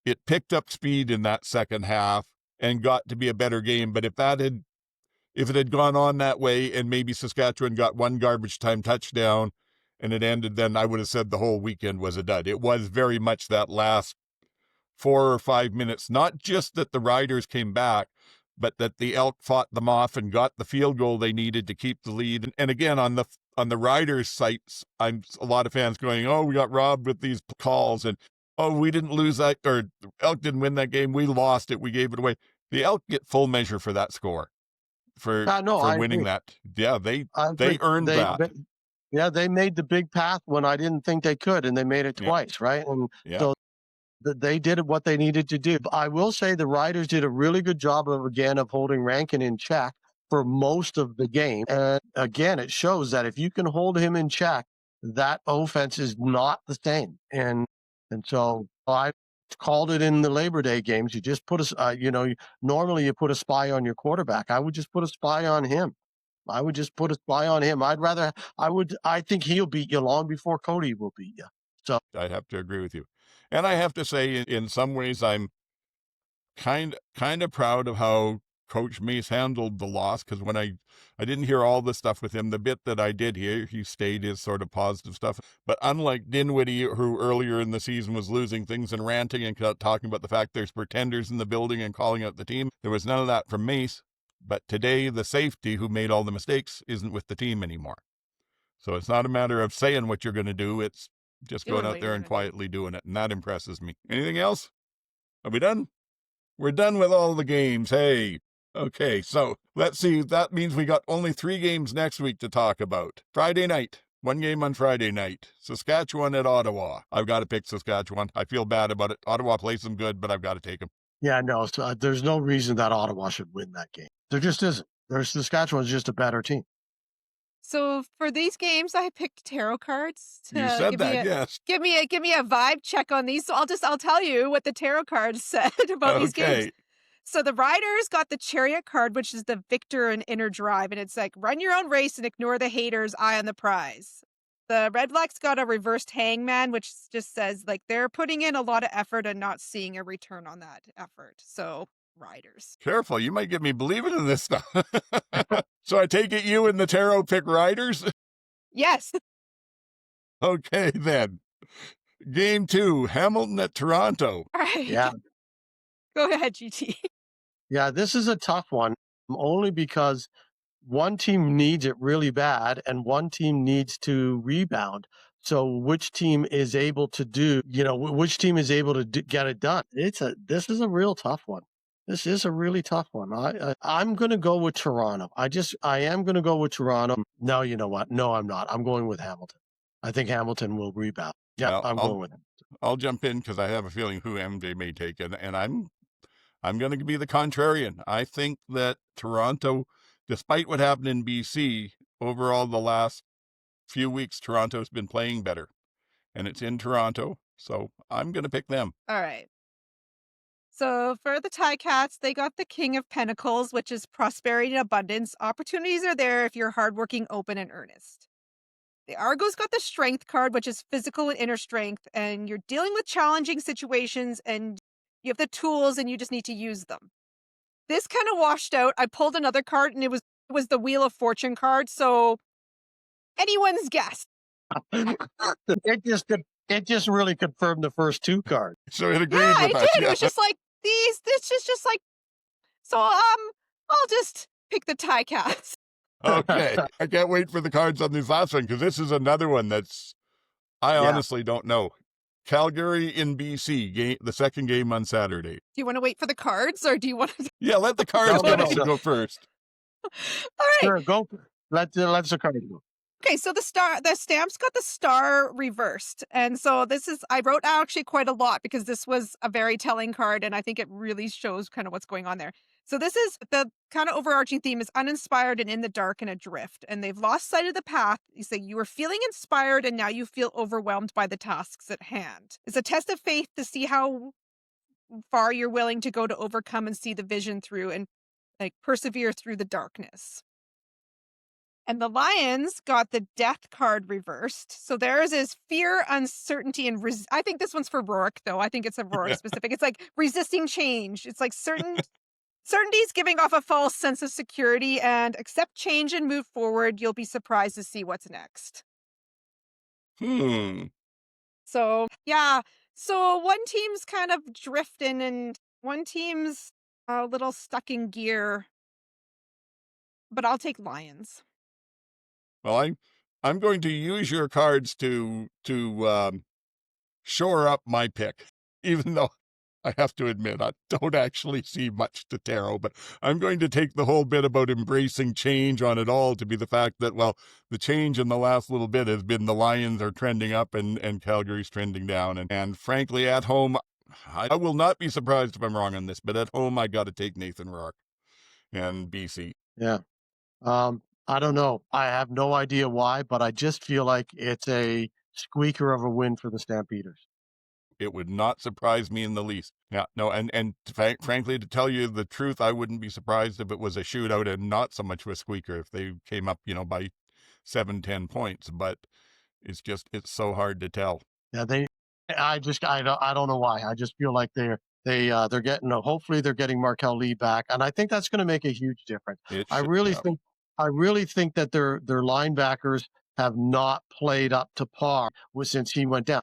It picked up speed in that second half and got to be a better game. But if it had gone on that way and maybe Saskatchewan got one garbage time touchdown and it ended, then I would have said the whole weekend was a dud. It was very much that last 4 or 5 minutes, not just that the Riders came back, but that the Elk fought them off and got the field goal they needed to keep the lead. And again, on the Riders sites, a lot of fans going, we got robbed with these calls, and we didn't lose that, or the Elk didn't win that game, we lost it, we gave it away. The Elk get full measure for that score, for winning that. Yeah, they earned that. They made the big path when I didn't think they could, and they made it twice, right? And so they did what they needed to do. But I will say the Riders did a really good job of holding Rankin in check for most of the game. And again, it shows that if you can hold him in check, that offense is not the same. And so I called it in the Labor Day games. You just put normally you put a spy on your quarterback. I would just put a spy on him. I would just put a spy on him. I think he'll beat you long before Cody will beat you. So I have to agree with you. And I have to say, in some ways, I'm kind of proud of how Coach Mace handled the loss, because when I didn't hear all the stuff with him, the bit that I did hear, he stayed his sort of positive stuff. But unlike Dinwiddie, who earlier in the season was losing things and ranting and talking about the fact there's pretenders in the building and calling out the team, there was none of that from Mace. But today, the safety who made all the mistakes isn't with the team anymore. So it's not a matter of saying what you're going to do. It's just going out there and quietly doing it. And that impresses me. Anything else? Are we done? We're done with all the games. Hey. Okay, so let's see. That means we got only 3 games next week to talk about. Friday night. 1 game on Friday night. Saskatchewan at Ottawa. I've got to pick Saskatchewan. I feel bad about it. Ottawa plays them good, but I've got to take them. yeah, no, there's no reason that Ottawa should win that game. There just isn't. Saskatchewan's just a better team. So for these games, I picked tarot cards to You said that, yes. give me a vibe check on these. So I'll tell you what the tarot cards said about these games. So the Riders got the Chariot card, which is the victor and inner drive, and it's like run your own race and ignore the haters, eye on the prize. The Red Blacks got a reversed Hangman, which just says like they're putting in a lot of effort and not seeing a return on that effort. So Riders. Careful, you might get me believing in this stuff. So I take it you and the tarot pick Riders? Yes. Okay, then. Game 2, Hamilton at Toronto. All right. Yeah. Go ahead, GT. Yeah, this is a tough one, only because one team needs it really bad and one team needs to rebound. So which team is able to do, which team is able to get it done? This is a real tough one. This is a really tough one. I'm going to go with Toronto. I am going to go with Toronto. No, you know what? No, I'm not. I'm going with Hamilton. I think Hamilton will rebound. Yeah, well, I'm going with him. I'll jump in because I have a feeling who MJ may take, and I'm going to be the contrarian. I think that Toronto, despite what happened in BC, overall the last few weeks, Toronto's been playing better. And it's in Toronto, so I'm going to pick them. All right. So for the Ticats, they got the King of Pentacles, which is prosperity and abundance. Opportunities are there if you're hardworking, open, and earnest. The Argos got the Strength card, which is physical and inner strength, and you're dealing with challenging situations and you have the tools and you just need to use them. This kind of washed out. I pulled another card and it was the Wheel of Fortune card, so anyone's guess. It just really confirmed the first 2 cards. So it agreed with us. Yeah, it was just like these. This is just like. So I'll just pick the Ticats. Okay, I can't wait for the cards on this last one because this is another one that's I honestly don't know. Calgary in BC, the second game on Saturday. Do you want to wait for the cards, or do you want to? Yeah, let the cards go first. All right, sure, go. Let the cards go. Okay, so the stamps got the star reversed. And so I wrote actually quite a lot because this was a very telling card and I think it really shows kind of what's going on there. So this is the kind of overarching theme is uninspired and in the dark and adrift. And they've lost sight of the path. You say you were feeling inspired and now you feel overwhelmed by the tasks at hand. It's a test of faith to see how far you're willing to go to overcome and see the vision through and like persevere through the darkness. And the Lions got the Death card reversed. So theirs is fear, uncertainty, and I think this one's for Rourke, though. I think it's a Rourke specific. It's like resisting change. It's like certainty's giving off a false sense of security, and accept change and move forward. You'll be surprised to see what's next. So, yeah. So one team's kind of drifting, and one team's a little stuck in gear. But I'll take Lions. Well, I'm going to use your cards to shore up my pick, even though I have to admit I don't actually see much to tarot, but I'm going to take the whole bit about embracing change on it all to be the fact that, well, the change in the last little bit has been the Lions are trending up and Calgary's trending down. And frankly, at home, I will not be surprised if I'm wrong on this, but at home, I got to take Nathan Rourke and BC. Yeah. I don't know. I have no idea why, but I just feel like it's a squeaker of a win for the Stampeders. It would not surprise me in the least. Yeah, no, and frankly, to tell you the truth, I wouldn't be surprised if it was a shootout and not so much of a squeaker if they came up, by 7-10 points. But it's so hard to tell. Yeah, I don't know why. I just feel like they're getting hopefully they're getting Markel Lee back, and I think that's going to make a huge difference. I really think that their linebackers have not played up to par since he went down.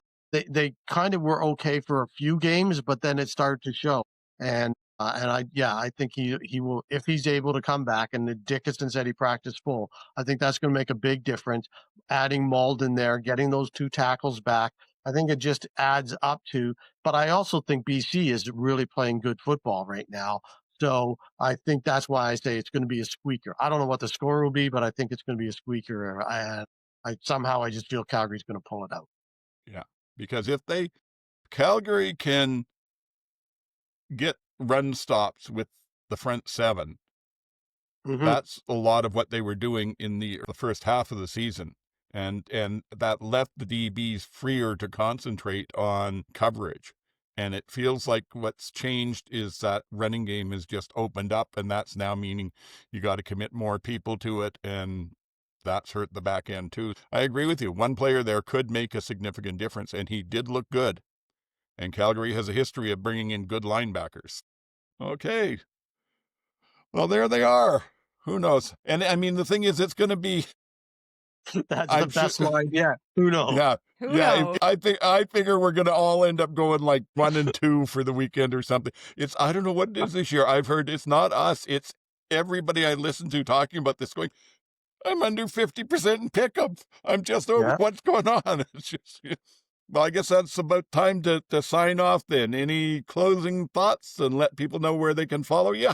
They kind of were okay for a few games, but then it started to show. And I think he will, if he's able to come back. And Dickinson said he practiced full. I think that's going to make a big difference. Adding Malden there, getting those 2 tackles back, I think it just adds up to. But I also think BC is really playing good football right now. So I think that's why I say it's going to be a squeaker. I don't know what the score will be, but I think it's going to be a squeaker. And I just feel Calgary's going to pull it out. Yeah, because if Calgary can get run stops with the front 7, that's a lot of what they were doing in the first half of the season. And that left the DBs freer to concentrate on coverage. And it feels like what's changed is that running game is just opened up, and that's now meaning you got to commit more people to it, and that's hurt the back end too. I agree with you. One player there could make a significant difference, and he did look good. And Calgary has a history of bringing in good linebackers. Okay. Well, there they are. Who knows? And I mean, the thing is, it's going to be... That's the best line yet. Who knows? Yeah. Who knows? I figure we're going to all end up going like 1-2 for the weekend or something. I don't know what it is this year. I've heard it's not us. It's everybody I listen to talking about this going, I'm under 50% in pickup. I'm just over what's going on. It's just... Well, I guess that's about time to sign off then. Any closing thoughts and let people know where they can follow you?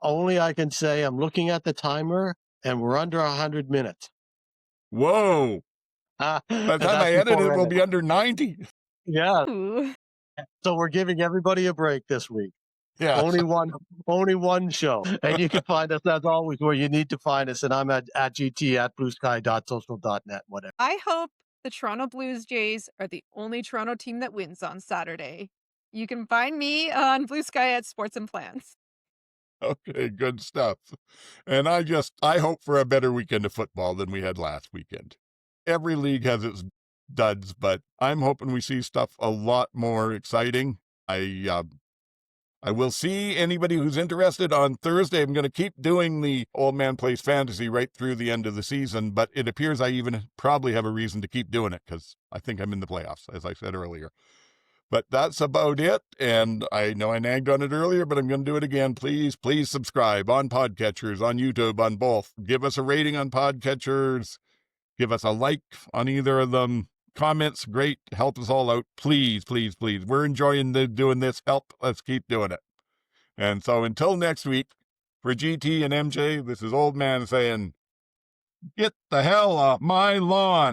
Only I can say I'm looking at the timer and we're under 100 minutes. Whoa. By the time I edit it, we'll be under 90. Yeah. Ooh. So we're giving everybody a break this week. Yeah. Only one show. And you can find us, as always, where you need to find us. And I'm at GT at bluesky.social.net, whatever. I hope the Toronto Blue Jays are the only Toronto team that wins on Saturday. You can find me on Blue Sky at Sports and Plans. Okay, good stuff. And I hope for a better weekend of football than we had last weekend. Every league has its duds, but I'm hoping we see stuff a lot more exciting. I will see anybody who's interested on Thursday. I'm going to keep doing the Old Man Plays Fantasy right through the end of the season, but it appears I even probably have a reason to keep doing it because I think I'm in the playoffs, as I said earlier. But that's about it, and I know I nagged on it earlier, but I'm going to do it again. Please subscribe on Podcatchers, on YouTube, on both. Give us a rating on Podcatchers. Give us a like on either of them. Comments, great. Help us all out. Please. We're enjoying doing this. Help us keep doing it. And so until next week, for GT and MJ, this is Old Man saying, get the hell off my lawn.